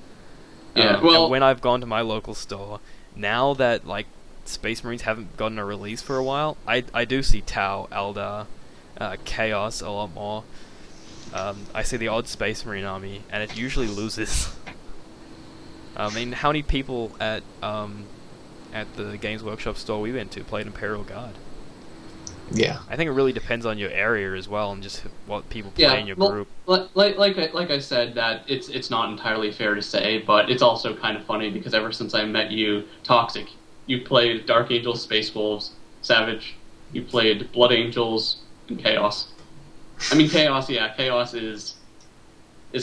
Yeah, and when I've gone to my local store, now that, like, Space Marines haven't gotten a release for a while, I do see Tau, Eldar, Chaos a lot more. I see the odd Space Marine army, and it usually loses. I mean, how many people at the Games Workshop store we went to played Imperial Guard? Yeah. I think it really depends on your area as well, and just what people play in your group. Like I said, that it's not entirely fair to say, but it's also kind of funny because ever since I met you, Toxic, you played Dark Angels, Space Wolves, Savage, you played Blood Angels, and Chaos. I mean, Chaos is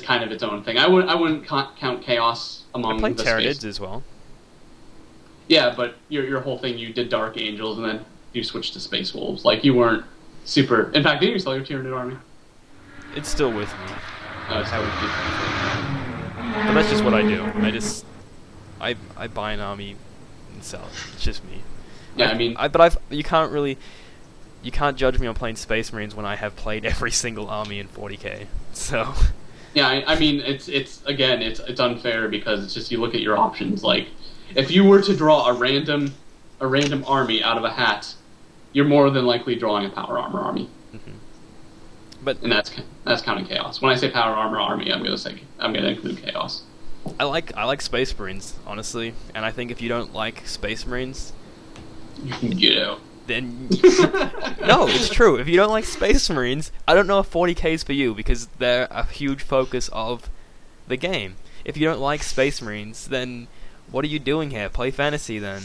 kind of its own thing. I wouldn't count Chaos among I played the Tyranids space. as well. Yeah, but your whole thing, you did Dark Angels, and then you switched to Space Wolves. Like, you weren't super... In fact, didn't you sell your Tyranid army? It's still with me. It's But that's just what I do. I buy an army and sell it. It's just me. Yeah, you can't judge me on playing Space Marines when I have played every single army in 40K. So yeah, I mean, it's unfair because it's just you look at your options. Like, if you were to draw a random army out of a hat, you're more than likely drawing a power armor army. mm-hmm. And that's counting Chaos. When I say power armor army, I'm gonna include Chaos. I like Space Marines, honestly, and I think if you don't like Space Marines, You can get out. then no, it's true. If you don't like Space Marines, I don't know if 40K is for you, because they're a huge focus of the game. If you don't like Space Marines, then what are you doing here? Play fantasy then.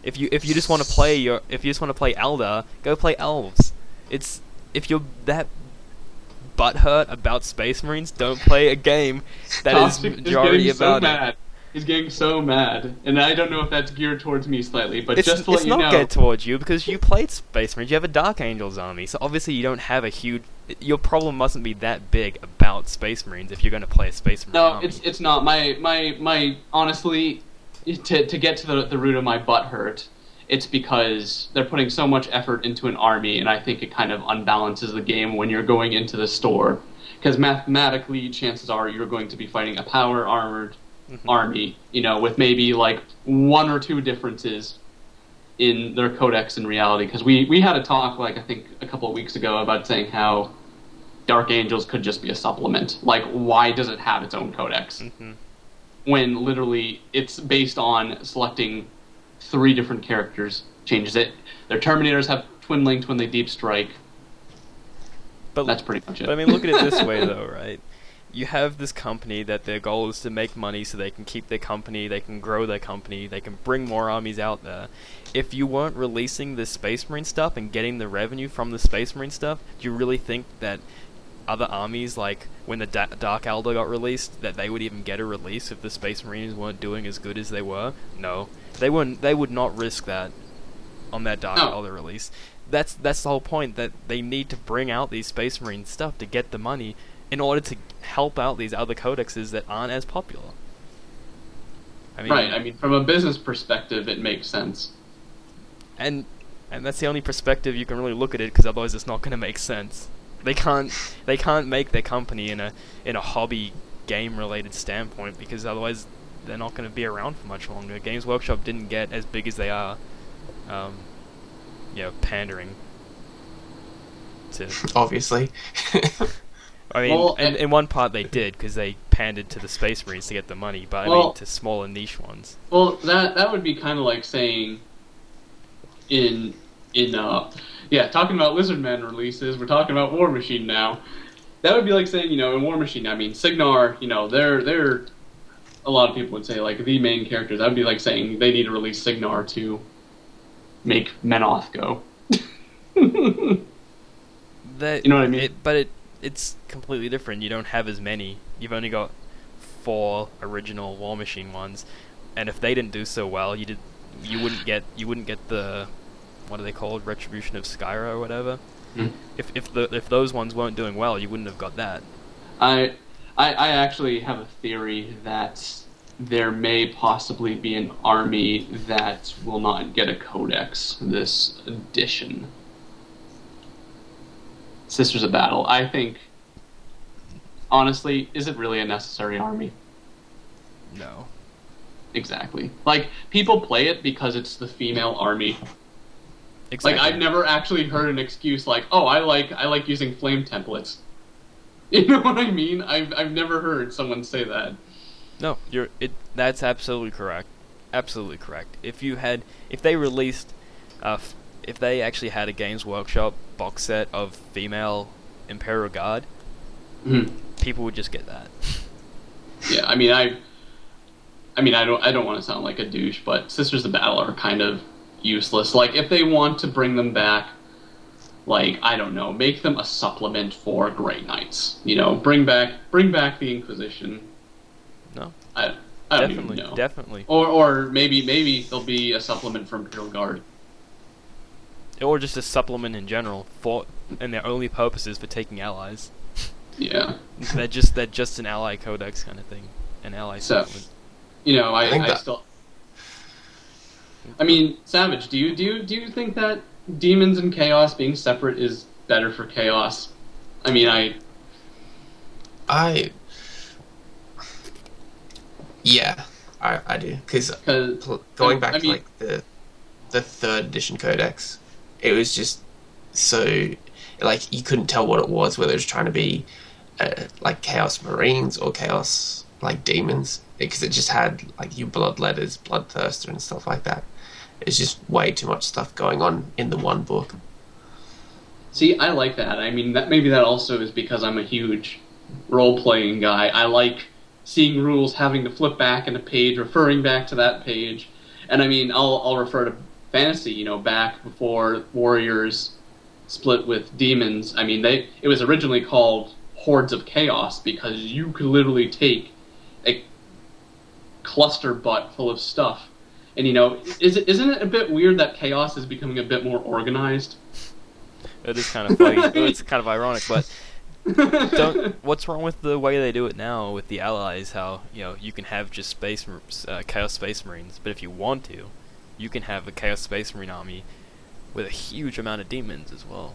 If you just want to play Eldar, go play Elves. If you're that butthurt about Space Marines, don't play a game that is majority about it. He's getting so mad, and I don't know if that's geared towards me slightly, but just to let you know... It's not geared towards you, because you played Space Marines, you have a Dark Angels army, so obviously you don't have a huge... Your problem mustn't be that big about Space Marines if you're going to play a Space Marine army. No, it's not. My honestly, to get to the root of my butt hurt, it's because they're putting so much effort into an army, and I think it kind of unbalances the game when you're going into the store. Because mathematically, chances are you're going to be fighting a power-armored army, with maybe like 1 or 2 differences in their codex in reality. Because we had a talk, like I think a couple of weeks ago, about saying how Dark Angels could just be a supplement. Like, why does it have its own codex? When literally it's based on selecting 3 different characters, changes it. Their Terminators have Twin Link, Twin Link Deep Strike. But that's pretty much it. But I mean, look at it this way, though, right? You have this company that their goal is to make money so they can keep their company, they can grow their company, they can bring more armies out there. If you weren't releasing the Space Marine stuff and getting the revenue from the Space Marine stuff, do you really think that other armies, like when the Dark Eldar got released, that they would even get a release if the Space Marines weren't doing as good as they were? No. They wouldn't. They would not risk that on that Dark Eldar release. That's the whole point, that they need to bring out these Space Marine stuff to get the money in order to help out these other codexes that aren't as popular. Right, I mean, from a business perspective, it makes sense. And that's the only perspective you can really look at it, because otherwise it's not going to make sense. They can't make their company in a hobby game related standpoint, because otherwise they're not going to be around for much longer. Games Workshop didn't get as big as they are, pandering to... Obviously. I mean, well, in one part they did, because they pandered to the Space Marines to get the money, but I mean to smaller niche ones. Well, that would be kind of like saying, talking about Lizardmen releases, we're talking about War Machine now. That would be like saying, in War Machine, I mean, Signar, they're a lot of people would say, like, the main characters. That would be like saying they need to release Signar to make Menoth go. You know what I mean? It's completely different. You don't have as many. You've only got 4 original War Machine ones, and if they didn't do so well, you wouldn't get the, what are they called, Retribution of Skyra or whatever. If those ones weren't doing well, you wouldn't have got that. I actually have a theory that there may possibly be an army that will not get a codex this edition. Sisters of Battle. I think, honestly, is it really a necessary army? No. Exactly. Like, people play it because it's the female army. Exactly. Like, I've never actually heard an excuse like, oh, I like using flame templates. You know what I mean? I've never heard someone say that. No, that's absolutely correct. Absolutely correct. If they released, if they actually had a Games Workshop box set of female Imperial Guard, people would just get that. Yeah, I mean, I don't want to sound like a douche, but Sisters of Battle are kind of useless. Like, if they want to bring them back, like, I don't know, make them a supplement for Grey Knights. Bring back the Inquisition. No. I don't even know. Definitely. Or maybe they'll be a supplement for Imperial Guard. Or just a supplement in general, and their only purpose is for taking allies. Yeah. They're just an ally codex kind of thing, an ally supplement. I mean, Savage, do you think that Demons and Chaos being separate is better for Chaos? I mean, Yeah, I do. Because going back to like the 3rd edition codex, it was just so, like, you couldn't tell what it was, whether it was trying to be like Chaos Marines or Chaos like Demons, because it just had like your Bloodletters, Bloodthirster and stuff like that. It's just way too much stuff going on in the one book. See, I like that. I mean, maybe that also is because I'm a huge role-playing guy. I like seeing rules, having to flip back in a page, referring back to that page. And I mean, I'll refer to Fantasy, back before Warriors split with Demons. I mean, it was originally called Hordes of Chaos because you could literally take a cluster butt full of stuff. And isn't it a bit weird that Chaos is becoming a bit more organized? It is kind of funny. It's kind of ironic, but what's wrong with the way they do it now with the allies? How you can have just Chaos Space Marines, but if you want to, you can have a Chaos Space Marine army with a huge amount of demons as well.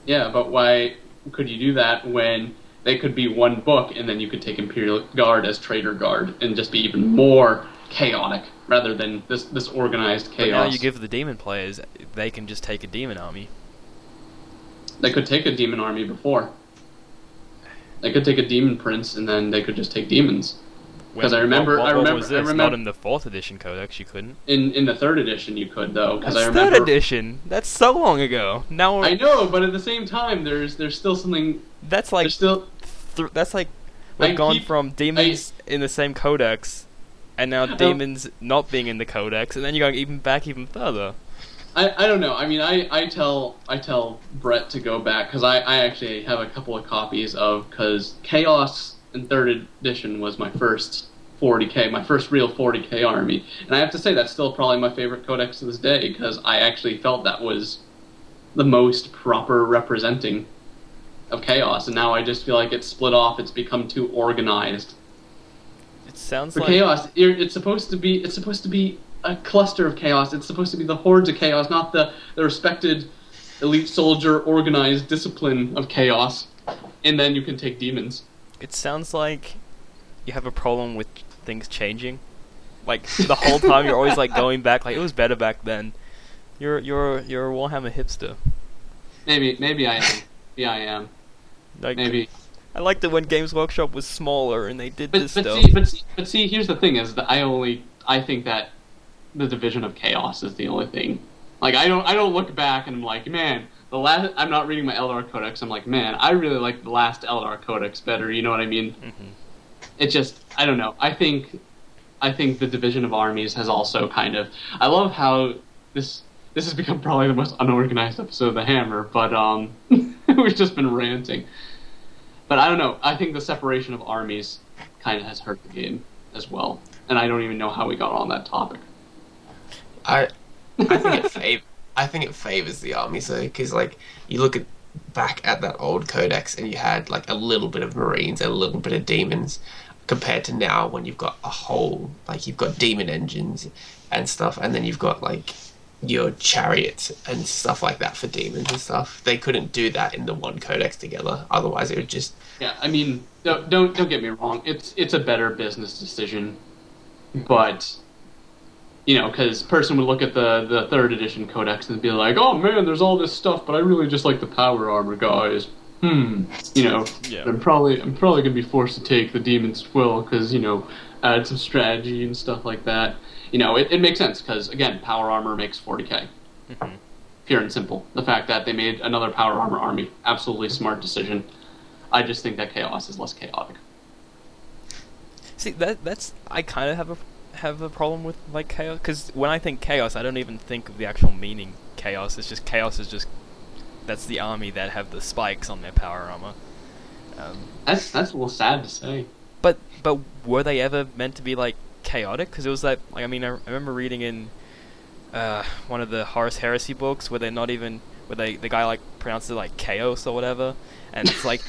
Yeah, but why could you do that when they could be one book, and then you could take Imperial Guard as Traitor Guard and just be even more chaotic rather than this organized chaos? But now you give the demon players, they can just take a demon army. They could take a demon army before. They could take a demon prince, and then they could just take demons. Because I remember, not in the 4th edition codex. You couldn't. In the 3rd edition, you could though. Because I remember 3rd edition. That's so long ago. Now I know, but at the same time, there's still something. That's like that's like we've gone from demons in the same codex, and now demons not being in the codex, and then you're going even further. I don't know. I mean, I tell Brett to go back because I actually have a couple of copies of, because Chaos in 3rd edition was my first 40k, my first real 40k army, and I have to say that's still probably my favorite codex to this day because I actually felt that was the most proper representing of Chaos, and now I just feel like it's split off. It's become too organized. It sounds for like Chaos. It's supposed to be a cluster of Chaos. It's supposed to be the hordes of Chaos, not the respected elite soldier organized discipline of Chaos. And then you can take demons. It sounds like you have a problem with things changing. Like the whole time you're always like going back, like it was better back then. You're a Warhammer hipster. Maybe I am. Yeah, I am. Like, maybe. I liked it when Games Workshop was smaller and they did this stuff. But see, here's the thing: is that I think that the Division of Chaos is the only thing. Like I don't look back and I'm like, man, I'm not reading my Eldar Codex. I'm like, man, I really like the last Eldar Codex better. You know what I mean? Mm-hmm. It just, I don't know. I think the Division of Armies has also kind of. I love how this has become probably the most unorganized episode of the Hammer, but we've just been ranting. But I don't know. I think the separation of armies kind of has hurt the game as well, and I don't even know how we got on that topic. I think it favors the armies though, because like you look back at that old codex and you had like a little bit of Marines and a little bit of demons, compared to now when you've got a whole, like you've got demon engines and stuff, and then you've got like your chariots and stuff like that for demons and stuff. They couldn't do that in the one codex together, otherwise it would just. Yeah, I mean, don't get me wrong. It's a better business decision, but. Because person would look at the 3rd edition codex and be like, oh man, there's all this stuff, but I really just like the power armor guys. Yeah. I'm probably gonna be forced to take the Demon's Quill because add some strategy and stuff like that. It makes sense because again, power armor makes 40k. Mm-hmm. Pure and simple. The fact that they made another power armor army, absolutely smart decision. I just think that Chaos is less chaotic. See, that's I kind of have a problem with like Chaos, because when I think Chaos, I don't even think of the actual meaning Chaos. It's just Chaos is just that's the army that have the spikes on their power armor. That's a little sad to say. But were they ever meant to be like chaotic? Because it was like I mean I remember reading in one of the Horus Heresy books where they're not even the guy like pronounced it like chaos or whatever. And it's like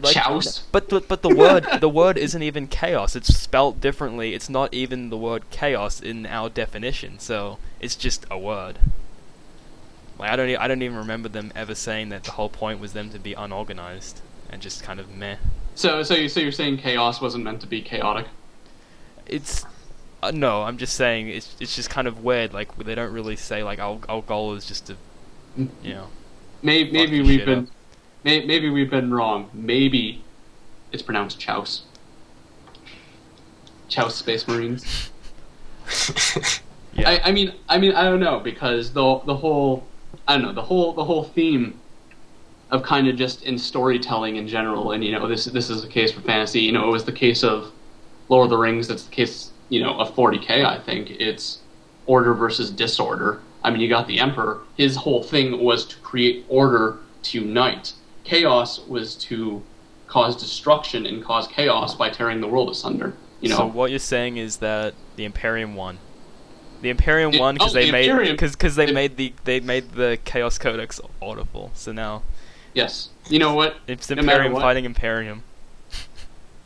Chaos. But the word isn't even chaos. It's spelt differently. It's not even the word chaos in our definition. So it's just a word. Like I don't even remember them ever saying that the whole point was them to be unorganized and just kind of meh. So you're saying chaos wasn't meant to be chaotic? It's no. I'm just saying it's just kind of weird. Like they don't really say like our goal is just to Maybe we've been. Maybe we've been wrong. Maybe it's pronounced Chouse. Chouse Space Marines. Yeah. I mean I don't know, because the whole theme of kind of just in storytelling in general, and this is the case for fantasy. It was the case of Lord of the Rings. That's the case of 40k. I think it's order versus disorder. I mean, you got the Emperor. His whole thing was to create order, to unite. Chaos was to cause destruction and cause chaos by tearing the world asunder. You know. So what you're saying is that the Imperium won. The Imperium won because the Imperium- they made the Chaos Codex audible. So now Yes. You know what? it's No matter Imperium what- fighting Imperium.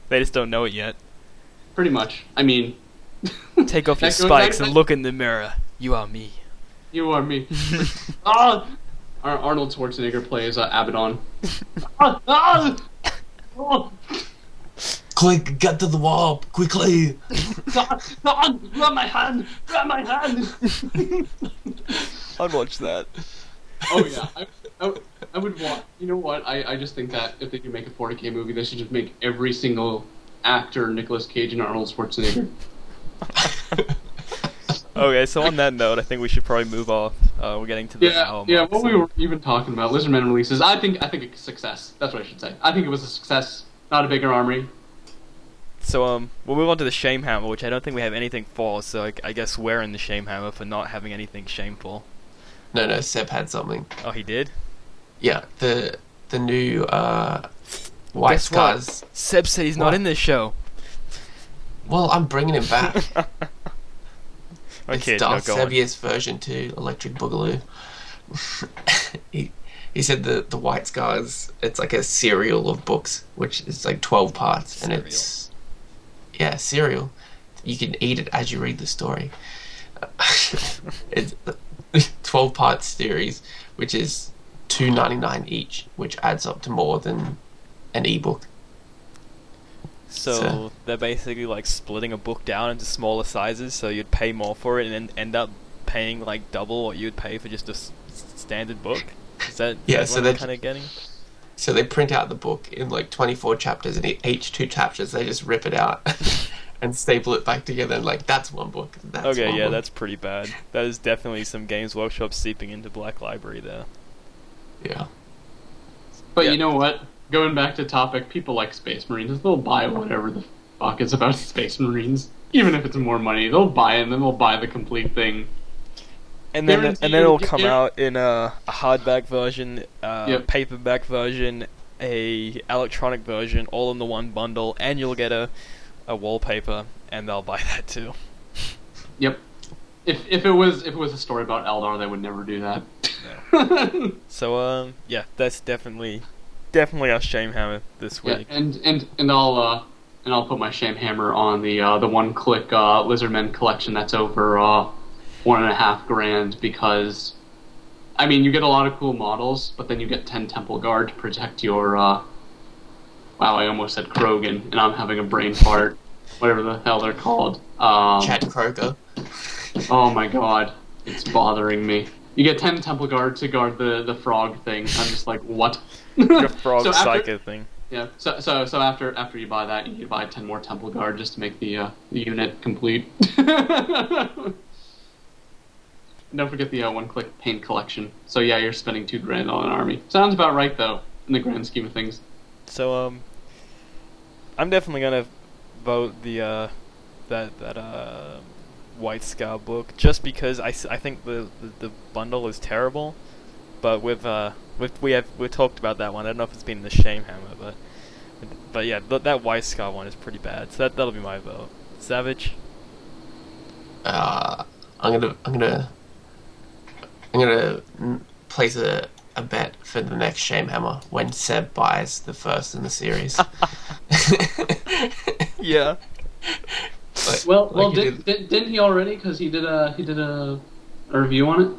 They just don't know it yet. Pretty much. I mean, Take off your That goes spikes back and to- look in the mirror. You are me. you are me. Ah! Arnold Schwarzenegger plays Abaddon. Ah! Ah! Oh! Quick, get to the wall, quickly! Grab my hand! Grab my hand! I'd watch that. Oh yeah, I would want. You know what? I just think that if they do make a 40K movie, they should just make every single actor Nicolas Cage and Arnold Schwarzenegger. Okay, so on that note, I think we should probably move off. We're getting to the hour Yeah. mark, What we so- were even talking about, Lizardmen releases. I think it's a success. That's what I should say. I think it was a success. Not a bigger armory. So we'll move on to the Shame Hammer, which I don't think we have anything for. So I guess we're in the Shame Hammer for not having anything shameful. No, Seb had something. Oh, he did. Yeah, the new White Guess what? Scars. Seb said he's not What? in this show. Well, I'm bringing him back. Okay, It's no, Darth go on. Sebius version 2, Electric Boogaloo. he said the White Scars, it's like a serial of books, which is like 12 parts. And it's... Yeah, serial. You can eat it as you read the story. It's a 12-part series, which is $2.99 each, which adds up to more than an ebook. So they're basically like splitting a book down into smaller sizes, so you'd pay more for it and then end up paying like double what you'd pay for just a standard book. Is that Yeah, is so that what I'm they're- kind of getting? So they print out the book in like 24 chapters, and each 2 chapters they just rip it out and staple it back together, and like, that's one book. That's Okay, one yeah, book. that's pretty bad. That is definitely some Games Workshop seeping into Black Library there. Yeah. But Yeah. you know what? Going back to topic, people like Space Marines. They'll buy whatever the fuck is about Space Marines, even if it's more money. They'll buy it, and then they'll buy the complete thing. And then Guarantee it'll you- come out in a hardback version, Yep. paperback version, a electronic version, all in the one bundle, and you'll get a wallpaper, and they'll buy that too. Yep. If it was a story about Eldar, they would never do that. So yeah, that's definitely our Shame Hammer this Yeah, week. and I'll put my shame hammer on the one-click Lizardmen collection that's over $1.5 grand, because I mean, you get a lot of cool models, but then you get 10 Temple Guard to protect your wow, I almost said Krogan, and I'm having a brain fart. Whatever the hell they're called. Chad Kroger. Oh my god, it's bothering me. You get 10 Temple Guard to guard the frog thing. I'm just like, what? Your frog So after- psycho thing. Yeah. So after you buy that, you buy 10 more Temple Guard just to make the unit complete. Don't forget the one-click paint collection. So yeah, you're spending $2 grand on an army. Sounds about right though, in the grand scheme of things. So I'm definitely gonna vote the that White Scar book, just because I think the bundle is terrible, but we've talked about that one. I don't know if it's been in the Shame Hammer, but yeah, that White Scar one is pretty bad. So that'll be my vote. Savage. I'm gonna place a bet for the next Shame Hammer when Seb buys the first in the series. Yeah. Like he didn't he already? Because he did a review on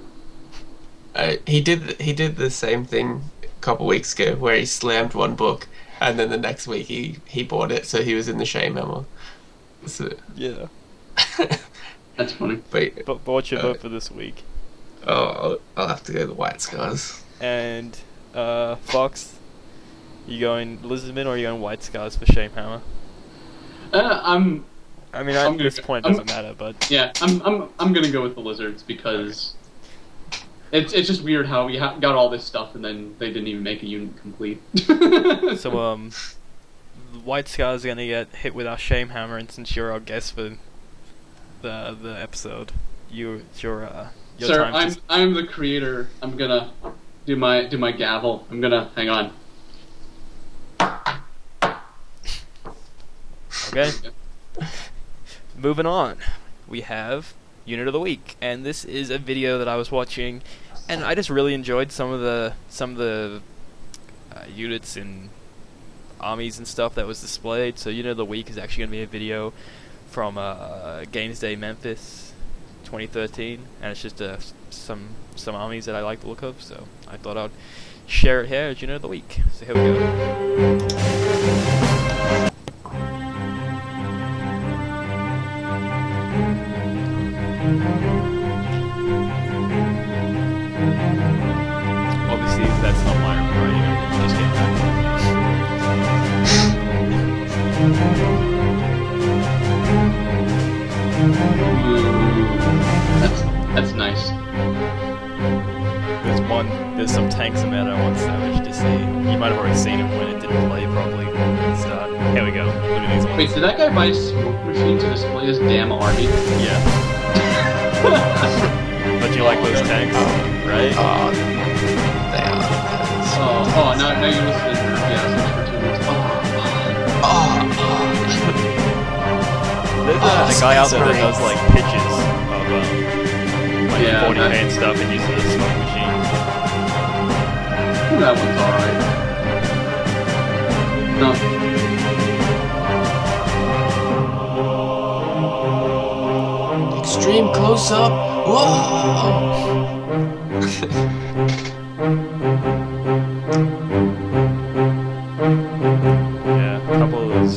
it. He did the same thing a couple weeks ago, where he slammed one book, and then the next week he bought it, so he was in the Shame Hammer. So, Yeah. That's funny. But what's your vote for this week? I'll have to go the White Scars. And Fox, you going Lizardmen or are you going White Scars for Shame Hammer? I mean, at this point, it doesn't matter, but Yeah, I'm gonna go with the Lizards, because it's just weird how we got all this stuff and then they didn't even make a unit complete. so White Scars are gonna get hit with our Shame Hammer, and since you're our guest for the episode, your Sir, time to I'm the creator. I'm gonna do my gavel. I'm gonna hang on. okay. moving on, we have Unit of the Week, and this is a video that I was watching, and I just really enjoyed some of the units and armies and stuff that was displayed. So Unit of the Week is actually going to be a video from Games Day Memphis 2013, and it's just some armies that I like the look of, so I thought I'd share it here as Unit of the Week. So here we go. Obviously, that's not my writing. Just kidding. That's nice. There's some tanks in there that I want Savage to see. You might have already seen him when it didn't play properly at the start. Here we go. Look at these ones. Wait, did that guy buy a smoke machine to display his damn army? Yeah. But you like those tanks, right? They are. Oh, now you listen to her. Yeah, so for 2 minutes. There's a guy out there that does like pitches of like 40k and stuff and uses a smoke machine. That one's alright. No. Extreme close up. Whoa! Yeah, a couple of those.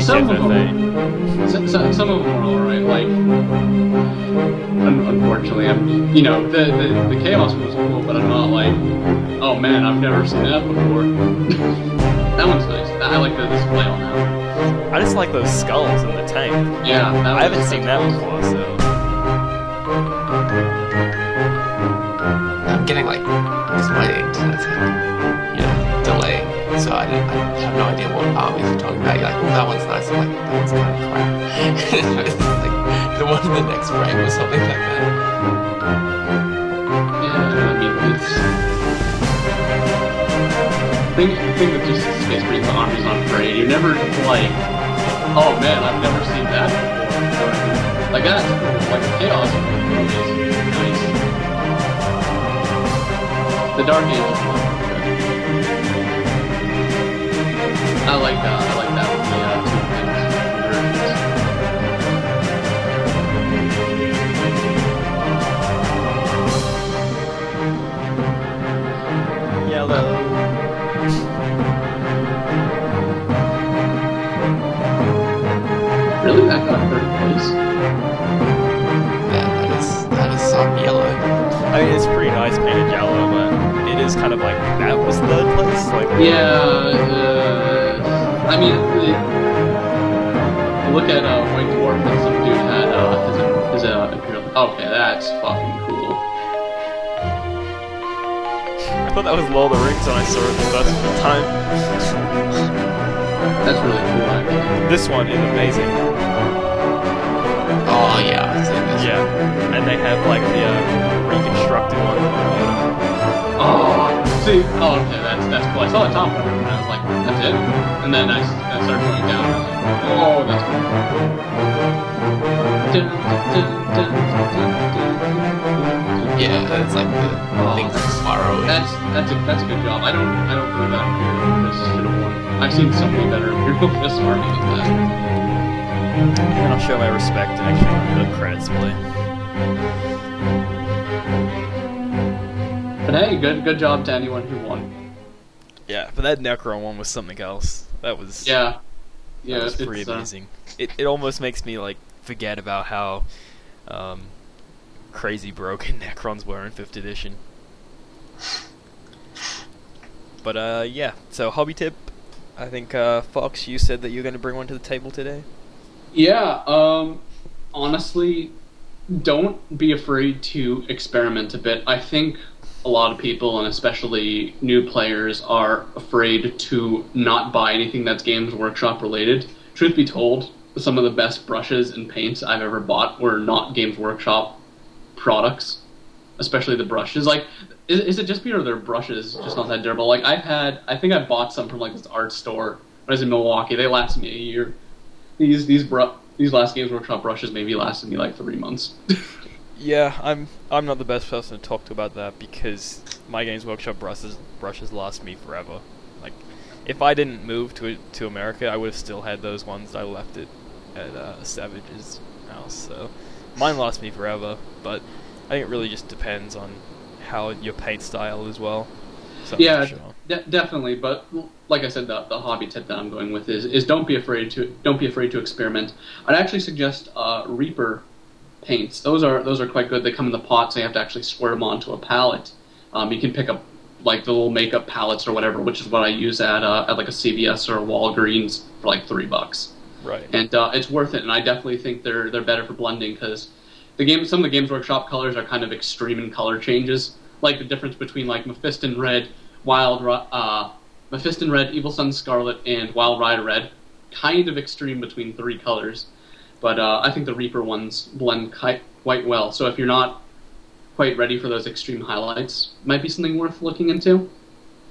Some of them are alright. Like, unfortunately, the chaos was cool, but I'm not like, oh man, I've never seen that before. That one's nice. I like the display on that one. I just like those skulls in the tank. Yeah, I haven't seen that before, so. I'm getting like my internet delaying, so I have no idea what armies you're talking about. You're like, oh, that one's nice. I'm like, that one's kind of crap. It's like the one in the next frame or something like that. Yeah, I mean, it's. I think that just Space Marine armies on parade. You're never like, oh man, I've never seen that before. Like that's cool. Like chaos is nice. The Dark Age is fun. I like that with the two things. Yellow. Really? That got third place? Yeah, that is some yellow. I mean, it's pretty nice painted yellow, but it is kind of like that was third place. Like I mean, look at White Dwarf that some dude had his Imperial. Okay, that's fucking cool. I thought that was Lord of the Rings when I saw it the first time. That's really cool, actually. This one is amazing. Oh yeah, I've seen this. Yeah, and they have like the reconstructed one. Okay, that's cool. I saw the top one and I was like, that's it? And then I started going down and I was like, oh, that's cool. Yeah, it's like the thing that spiral. That's a good job. I don't think that Imperial Fist should have won. I've seen so many better Imperial Fist armies than that. And I'll show my respect and actually the credits play. But hey, good job to anyone who won. Yeah, but that Necron one was something else. That was that was pretty amazing. It almost makes me like forget about how crazy broken Necrons were in 5th edition. But yeah, so hobby tip. I think Fox, you said that you're going to bring one to the table today. Yeah, honestly, don't be afraid to experiment a bit. I think a lot of people, and especially new players, are afraid to not buy anything that's Games Workshop related. Truth be told, some of the best brushes and paints I've ever bought were not Games Workshop products, especially the brushes. Like, is it just me or their brushes just not that durable? Like, I think I bought some from like this art store when I was in Milwaukee. They lasted me a year. these last Games Workshop brushes maybe lasted me like 3 months. Yeah, I'm not the best person to talk to about that because my Games Workshop brushes last me forever. Like, if I didn't move to America, I would have still had those ones. I left it at Savage's house, so mine last me forever. But I think it really just depends on how your paint style as well. So I'm Yeah, not sure. definitely. But like I said, the hobby tip that I'm going with is don't be afraid to experiment. I'd actually suggest Reaper paints. Those are quite good. They come in the pot, so you have to actually squirt them onto a palette. You can pick up like the little makeup palettes or whatever, which is what I use at like a CVS or a Walgreens for like $3. Right. And it's worth it. And I definitely think they're better for blending because some of the Games Workshop colors are kind of extreme in color changes. Like the difference between like Mephiston Red, Mephiston Red, Evil Sun Scarlet, and Wild Rider Red. Kind of extreme between 3 colors. But I think the Reaper ones blend quite well. So if you're not quite ready for those extreme highlights, might be something worth looking into.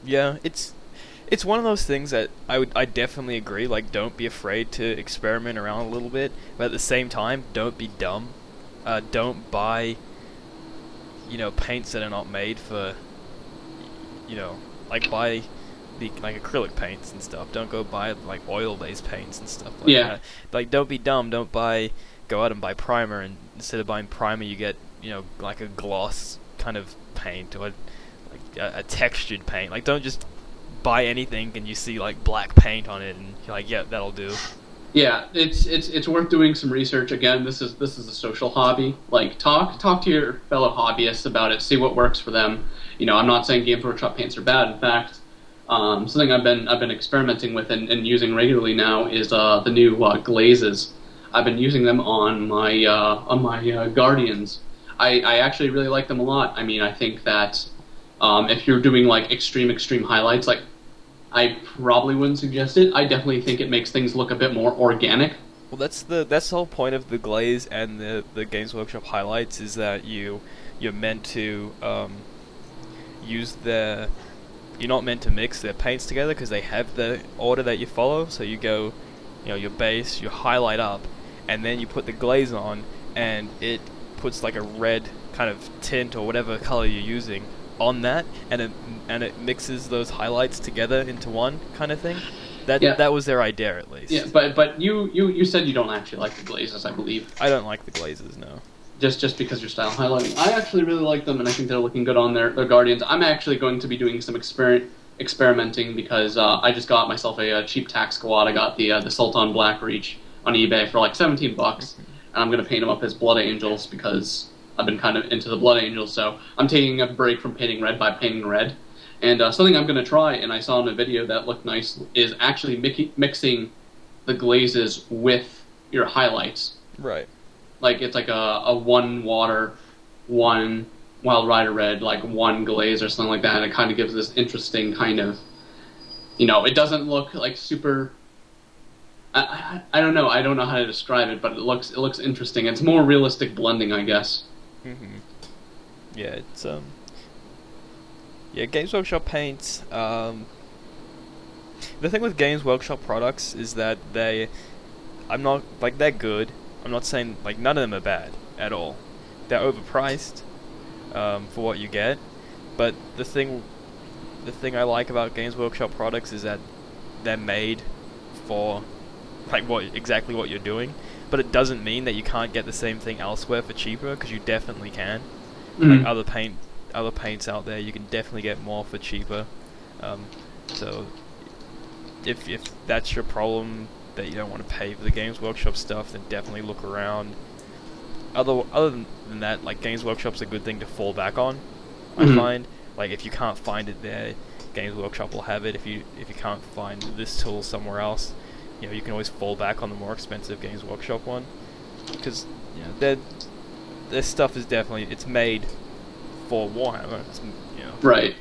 Yeah, it's one of those things that I definitely agree. Like, don't be afraid to experiment around a little bit, but at the same time, don't be dumb. Don't buy, paints that are not made for, like buy the like acrylic paints and stuff. Don't go buy like oil-based paints and stuff like that. Like, don't be dumb. Don't go out and buy primer, and instead of buying primer, you get like a gloss kind of paint or a textured paint. Like, don't just buy anything and you see like black paint on it and you're like, yeah, that'll do. Yeah, it's worth doing some research. Again, this is a social hobby. Like, talk to your fellow hobbyists about it. See what works for them. I'm not saying Games Workshop paints are bad. In fact, something I've been experimenting with and using regularly now is the new glazes. I've been using them on my Guardians. I actually really like them a lot. I mean, I think that if you're doing like extreme highlights, like I probably wouldn't suggest it. I definitely think it makes things look a bit more organic. Well, that's the whole point of the glaze and the Games Workshop highlights is that you're meant to use their. You're not meant to mix their paints together because they have the order that you follow. So you go, your base, your highlight up, and then you put the glaze on, and it puts like a red kind of tint or whatever color you're using on that, and it mixes those highlights together into one kind of thing. That was their idea, at least. Yeah, but you said you don't actually like the glazes, I believe. I don't like the glazes, no. Just because your style highlighting. I actually really like them, and I think they're looking good on their Guardians. I'm actually going to be doing some experimenting because I just got myself a cheap tack squad. I got the Sultan Black Reach on eBay for like $17, and I'm going to paint them up as Blood Angels because I've been kind of into the Blood Angels, so I'm taking a break from painting red by painting red. And something I'm going to try, and I saw in a video that looked nice, is actually mixing the glazes with your highlights. Right. Like, it's like a 1 water, 1 Wild Rider Red, like 1 glaze or something like that, and it kind of gives this interesting kind of, it doesn't look like super... I don't know. I don't know how to describe it, but it looks interesting. It's more realistic blending, I guess. Mm-hmm. Yeah, it's Games Workshop paints. The thing with Games Workshop products is that they're good. I'm not saying like none of them are bad at all. They're overpriced for what you get, but the thing I like about Games Workshop products is that they're made for like exactly what you're doing, but it doesn't mean that you can't get the same thing elsewhere for cheaper, because you definitely can. Like other paints out there, you can definitely get more for cheaper. So if that's your problem, that you don't want to pay for the Games Workshop stuff, then definitely look around. Other than that, like, Games Workshop's a good thing to fall back on. I find, like, if you can't find it there, Games Workshop will have it. If you can't find this tool somewhere else, you can always fall back on the more expensive Games Workshop one, because their stuff is definitely, it's made for Warhammer. Right.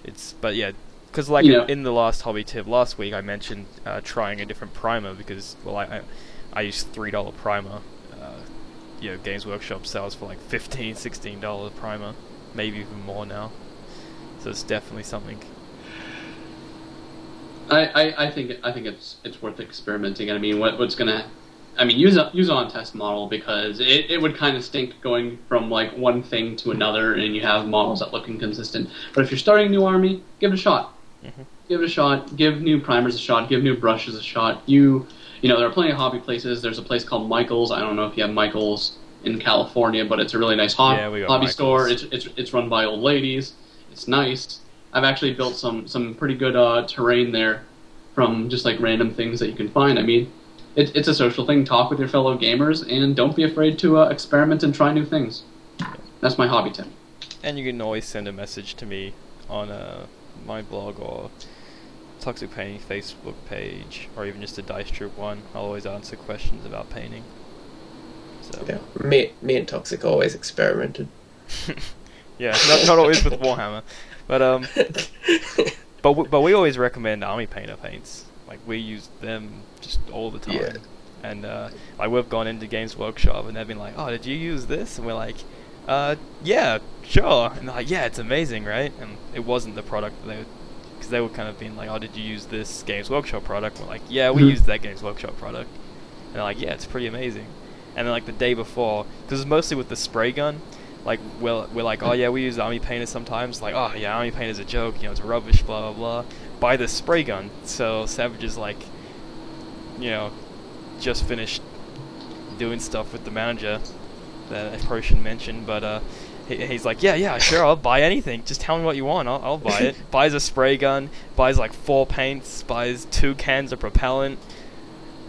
Because like in the last hobby tip last week, I mentioned trying a different primer because, well, I used $3 primer. Games Workshop sells for like $15, $16 primer, maybe even more now. So it's definitely something. I think it's worth experimenting. I mean, what's gonna, I mean, use it on test model because it would kind of stink going from like one thing to another, and you have models that look inconsistent. But if you're starting a new army, give it a shot. Mm-hmm. Give it a shot. Give new primers a shot. Give new brushes a shot. There are plenty of hobby places. There's a place called Michael's. I don't know if you have Michael's in California, but it's a really nice hobby Michael's store. It's run by old ladies. It's nice. I've actually built some pretty good terrain there from just like random things that you can find. I mean, it's a social thing. Talk with your fellow gamers, and don't be afraid to experiment and try new things. That's my hobby tip. And you can always send a message to me on my blog or Toxic Painting Facebook page, or even just a Dice Troop one. I'll always answer questions about painting. So. Yeah, me and Toxic always experimented. Yeah, not always with Warhammer, but but we always recommend Army Painter paints. Like we use them just all the time. Yeah. And like we've gone into Games Workshop and they've been like, "Oh, did you use this?" And we're like, "Yeah, sure." And they're like, "Yeah, it's amazing, right?" And it wasn't the product that because they were kind of being like, "Oh, did you use this Games Workshop product?" We're like, "Yeah, we used that Games Workshop product." And they're like, "Yeah, it's pretty amazing." And then like the day before, because it's mostly with the spray gun, like we're like, "Oh yeah, we use Army Painter sometimes." Like, "Oh yeah, Army Painter's a joke, it's rubbish, blah blah blah." Buy the spray gun. So Savage is like, just finished doing stuff with the manager that I probably shouldn't mention, but he's like, yeah, sure, I'll buy anything. Just tell me what you want, I'll buy it. Buys a spray gun, buys like 4 paints, buys 2 cans of propellant.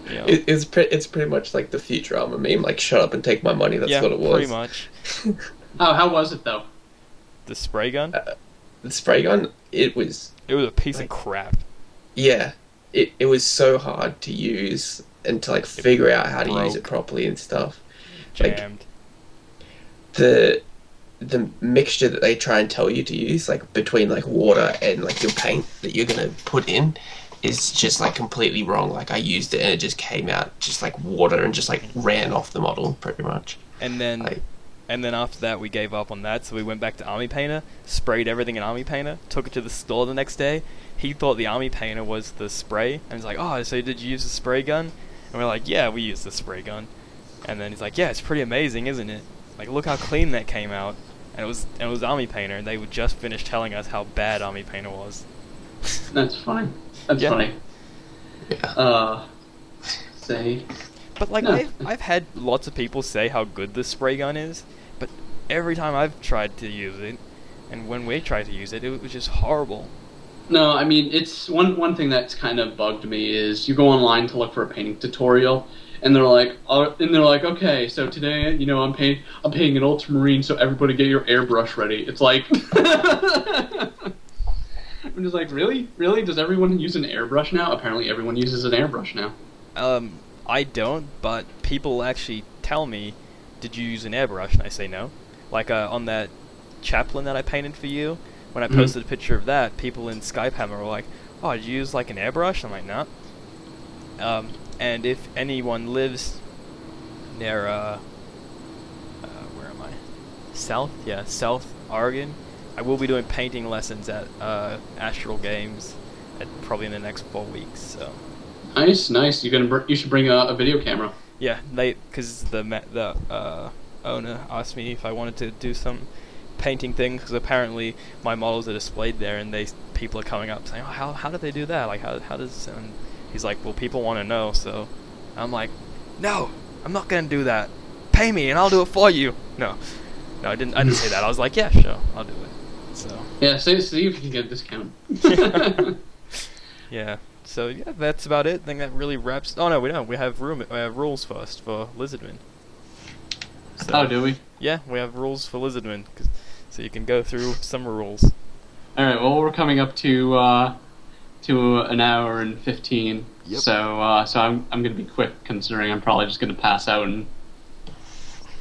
It's pretty much like the Futurama meme, like shut up and take my money. That's what it was. Pretty much. How was it though? The spray gun? The spray gun, it was a piece of crap. Yeah, it was so hard to use and to like figure out how to use it properly and stuff. Jammed. Like, the mixture that they try and tell you to use, like between like water and like your paint that you're gonna put in, is just like completely wrong. Like I used it and it just came out just like water and just like ran off the model pretty much. And then after that we gave up on that, so we went back to Army Painter, sprayed everything in Army Painter, took it to the store the next day. He thought the Army Painter was the spray, and he's like, "Oh, so did you use the spray gun?" And we're like, "Yeah, we used the spray gun." And then he's like, "Yeah, it's pretty amazing, isn't it? Like, look how clean that came out." And it was Army Painter, and they would just finish telling us how bad Army Painter was. That's funny. That's funny. Yeah. Say. But like, No. I've had lots of people say how good the spray gun is, but every time I've tried to use it, and when we tried to use it, it was just horrible. No, I mean, it's one thing that's kind of bugged me is you go online to look for a painting tutorial, and they're like, okay, so today, I'm painting an ultramarine, so everybody get your airbrush ready. It's like, I'm just like, really? Does everyone use an airbrush now? Apparently, everyone uses an airbrush now. I don't, but people actually tell me, "Did you use an airbrush?" And I say no. Like on that chaplain that I painted for you, when I posted a picture of that, people in Skype Hammer were like, "Oh, did you use like an airbrush?" I'm like, "No." And if anyone lives near where am I? South Oregon, I will be doing painting lessons at Astral Games probably in the next 4 weeks. So. Nice. You should bring a video camera. Yeah, because the owner asked me if I wanted to do some painting things, because apparently my models are displayed there, and people are coming up saying, "Oh, how did they do that? Like, how does?" And he's like, "Well, people want to know." So I'm like, "No, I'm not gonna do that. Pay me, and I'll do it for you." No, I didn't say that. I was like, "Yeah, sure, I'll do it." So yeah, see if you can get a discount. Yeah. So yeah, that's about it. I think that really wraps. Oh no, we don't. We have rules first for Lizardmen. So, oh, do we? Yeah, we have rules for Lizardmen, so you can go through some rules. All right. Well, we're coming up to an hour and 15. Yep. So I'm going to be quick, considering I'm probably just going to pass out and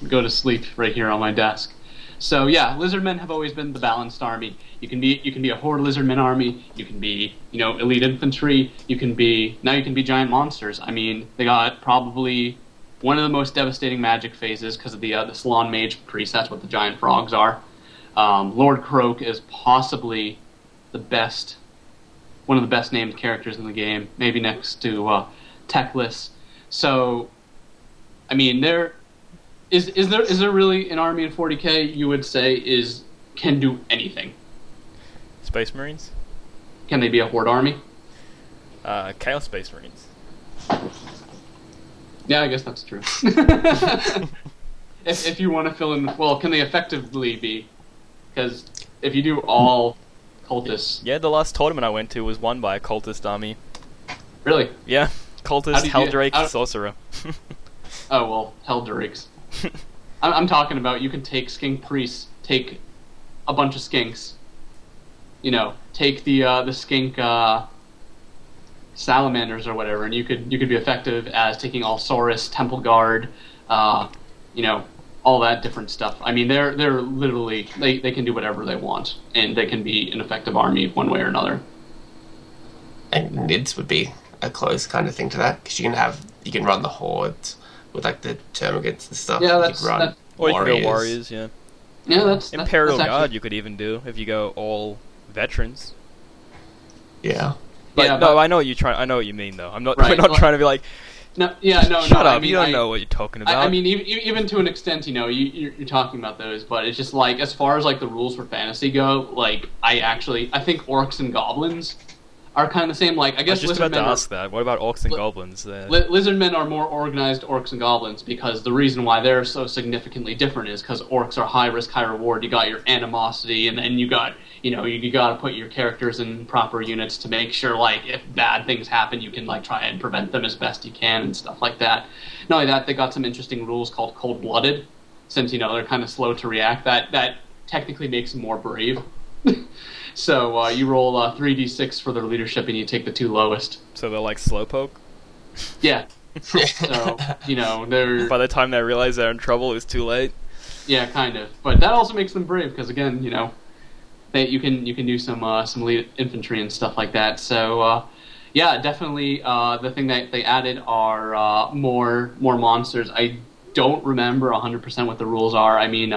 go to sleep right here on my desk. So yeah, Lizardmen have always been the balanced army. You can be a horde Lizardmen army. You can be elite infantry. You can be giant monsters. I mean, they got probably one of the most devastating magic phases because of the Salon Mage priest. That's what the giant frogs are. Lord Croak is possibly the best one of the best named characters in the game, maybe next to Teclis. So, I mean, is there really an army in 40K you would say can do anything? Space Marines? Can they be a horde army? Chaos Space Marines. Yeah, I guess that's true. if you want to fill in, well, can they effectively be? Because if you do all cultists... Yeah, the last tournament I went to was won by a cultist army. Really? Yeah, cultist, Helldrake, Sorcerer. Oh, well, Helldrakes. I'm talking about you can take skink priests, take a bunch of skinks, take the skink salamanders or whatever, and you could be effective as taking all Saurus, Temple Guard, all that different stuff. I mean, they're literally they can do whatever they want, and they can be an effective army one way or another. And Nids would be a close kind of thing to that, because you can run the hordes with like the termagates and stuff. Yeah, or you can go warriors, yeah. Yeah, that's Imperial that's Guard. actually... You could even do if you go all veterans. Yeah. But yeah, no, I know what you mean, though. We're not right. trying to be like, shut up. I mean, you don't know what you're talking about. I mean, even to an extent, you're talking about those, but it's just like as far as like the rules for fantasy go, like I think orcs and goblins are kind of the same. Like I I guess was just about to ask that. What about orcs and goblins? Lizardmen are more organized orcs and goblins because the reason why they're so significantly different is because orcs are high risk, high reward. You got your animosity, and then you got you got to put your characters in proper units to make sure like if bad things happen, you can like try and prevent them as best you can and stuff like that. Not only that, they got some interesting rules called cold blooded, since they're kind of slow to react. That technically makes them more brave. So you roll 3d6 for their leadership, and you take the two lowest. So they're like slowpoke? Yeah. So, they're... By the time they realize they're in trouble, it's too late? Yeah, kind of. But that also makes them brave, because again, you can do some lead infantry and stuff like that. So, yeah, definitely the thing that they added are more monsters. I don't remember 100% what the rules are. I mean,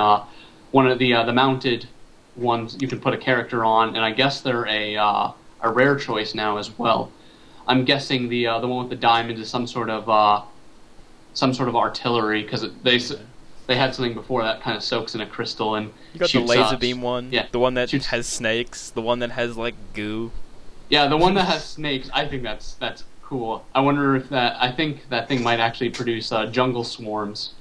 one of the mounted ones you can put a character on, and I guess they're a rare choice now as well. I'm guessing the one with the diamond is some sort of artillery, because they had something before that kind of soaks in a crystal and you got shoots, the laser beam one, yeah, the one that has snakes, the one that has like goo. Yeah, the one that has snakes. I think that's cool. I wonder if I think that thing might actually produce jungle swarms,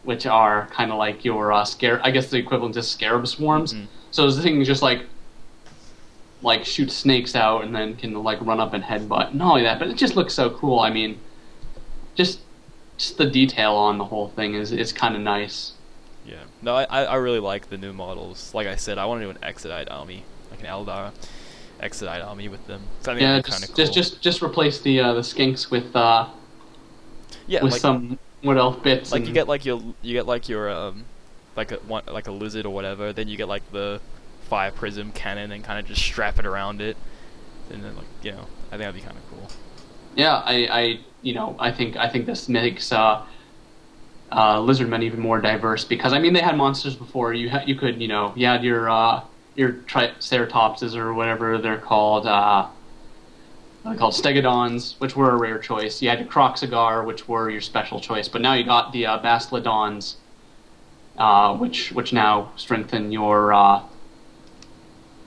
which are kind of like your I guess the equivalent to scarab swarms. Mm-hmm. So this thing just like shoots snakes out and then can like run up and headbutt. Not only that, but it just looks so cool. I mean, just the detail on the whole thing is kind of nice. Yeah. No, I really like the new models. Like I said, I want to do an Exodite army, like an Eldar Exodite army with them. So I think that'd be kind of cool. Just replace the skinks with some what else bits. Like you get like your like a lizard or whatever. Then you get like the fire prism cannon and kind of just strap it around it, and then I think that'd be kind of cool. Yeah, I think this makes Lizardmen even more diverse, because I mean they had monsters before. You had your Triceratopses or whatever they're called. They're called Stegodons, which were a rare choice. You had your Croxigar, which were your special choice. But now you got the Bastladons, which now strengthen your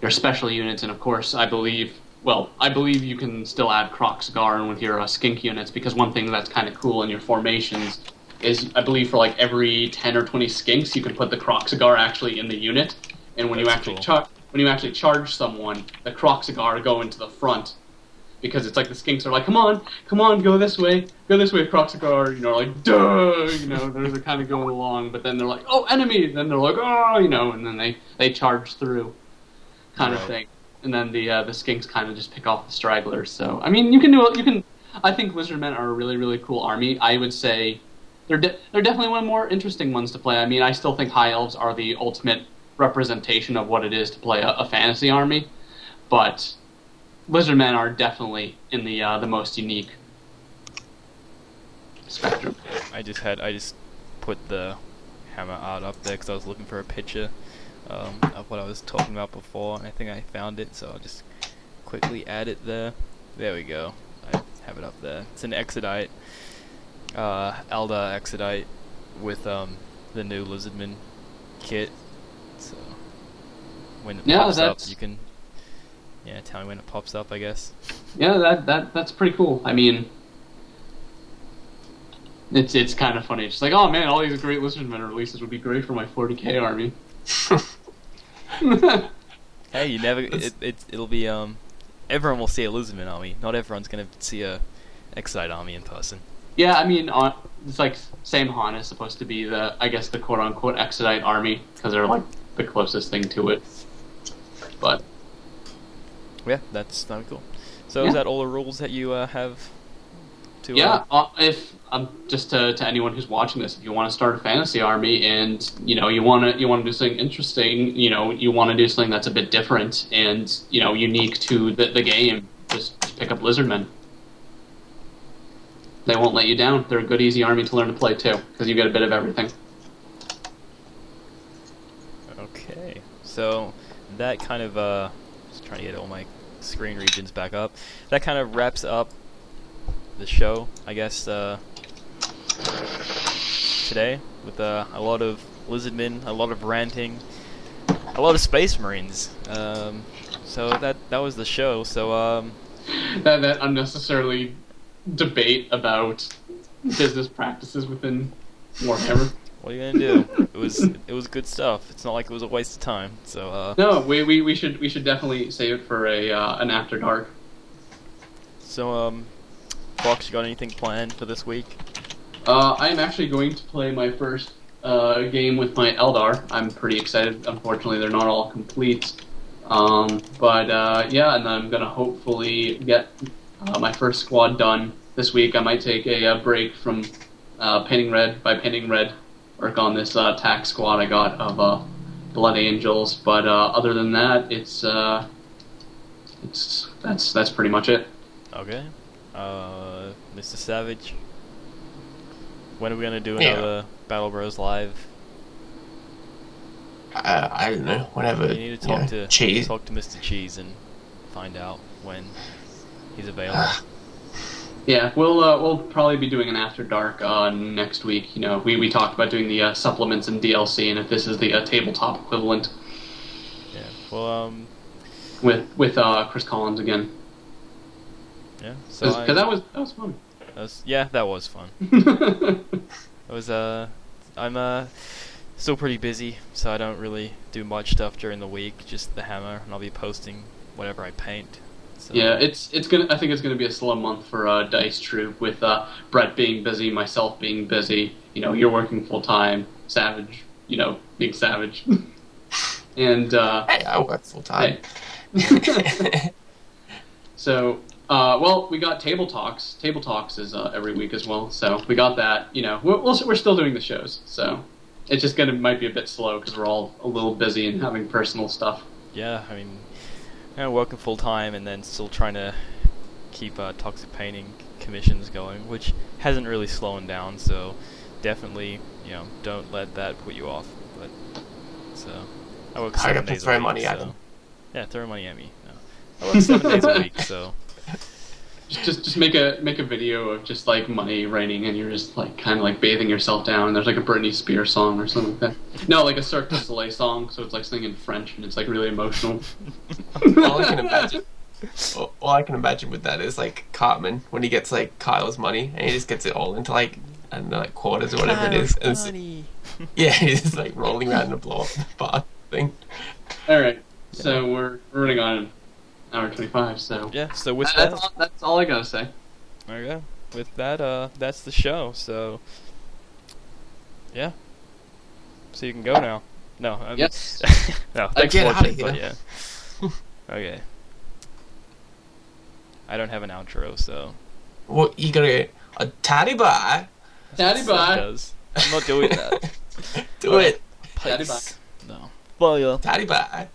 special units. And of course, I believe you can still add Croxigar in with your skink units, because one thing that's kind of cool in your formations is, I believe, for like every 10 or 20 skinks, you can put the Croxigar actually in the unit. And when you actually charge someone, the Croxigar go into the front, because it's like the skinks are like, come on, go this way, Croxigar, like, duh, they're kind of going along, but then they're like, oh, enemy, then they're like, oh, and then they charge through, kind of thing, and then the skinks kind of just pick off the stragglers. So I mean, I think Lizardmen are a really, really cool army. I would say they're definitely one of the more interesting ones to play. I mean, I still think High Elves are the ultimate representation of what it is to play a fantasy army, but Lizardmen are definitely in the most unique spectrum. I just put the hammer art up there because I was looking for a picture of what I was talking about before, and I think I found it, so I'll just quickly add it there. There we go. I have it up there. It's an Exodite, Eldar Exodite with the new Lizardmen kit. So when it pops up, you can tell me when it pops up, I guess. Yeah, that's pretty cool. I mean, it's kind of funny. It's like, oh man, all these great Lizardmen releases would be great for my 40k army. Hey, you never. It'll be everyone will see a Lizardman army. Not everyone's gonna see a Exodite army in person. Yeah, I mean, it's like Same Han is supposed to be the quote unquote Exodite army because they're like the closest thing to it. But yeah, that's cool. So is that all the rules that you have? To if just to anyone who's watching this, if you want to start a fantasy army and you want to do something interesting, you want to do something that's a bit different and unique to the game, just pick up Lizardmen. They won't let you down. They're a good, easy army to learn to play too, because you get a bit of everything. Okay, so that kind of just trying to get all my screen regions back up. That kind of wraps up the show, I guess, today with a lot of Lizardmen, a lot of ranting, a lot of Space Marines. So that was the show. So that unnecessarily debate about business practices within Warhammer. What are you gonna do? It was good stuff. It's not like it was a waste of time. So no, we should definitely save it for an after dark. So Fox, you got anything planned for this week? I'm actually going to play my first game with my Eldar. I'm pretty excited. Unfortunately, they're not all complete. But yeah, and I'm gonna hopefully get my first squad done this week. I might take a break from painting red, work on this tack squad I got of Blood Angels. But other than that, that's pretty much it. Okay. Mr. Savage, when are we gonna do another Battle Bros live? I don't know. Whenever. You need to talk to Cheese. Talk to Mr. Cheese and find out when he's available. Yeah, we'll probably be doing an after dark next week. We talked about doing the supplements and DLC, and if this is the tabletop equivalent. Yeah. Well, with Chris Collins again. Yeah. So because that was fun. That was fun. It was I'm still pretty busy, so I don't really do much stuff during the week. Just the hammer, and I'll be posting whatever I paint. So. Yeah, I think it's gonna be a slow month for Dice Troop with Brett being busy, myself being busy. You're working full time, Savage. Being Savage, and hey, I work full time. Hey. So. Well, we got Table Talks. Table Talks is every week as well, so we got that. We're still doing the shows, so it's just might be a bit slow because we're all a little busy and having personal stuff. Yeah, I mean, working full time and then still trying to keep toxic painting commissions going, which hasn't really slowed down. So definitely, don't let that put you off. But so I work 7 days a week. Money at them. Yeah, throw money at me. No. I work 7 days a week, so. Just make a video of just like money raining and you're just like kind of like bathing yourself down and there's like a Britney Spears song or something like that. No, like a Cirque du Soleil song, so it's like singing in French and it's like really emotional. All I can imagine with that is like Cartman when he gets like Kyle's money and he just gets it all into like I don't know, like quarters or whatever it is. And yeah, he's just like rolling around in a blow up bar thing. All right, so we're running on hour 25, so yeah. So with that's all I gotta say. Okay. With that, that's the show. So yeah. So you can go now. No. Yes. No. Thanks for watching. But yeah. Okay. I don't have an outro, so. Well, you gotta get a tatty bye. Tatty bye. I'm not doing that. Do it. Tatty bye. No. Well, yeah. Tatty bye.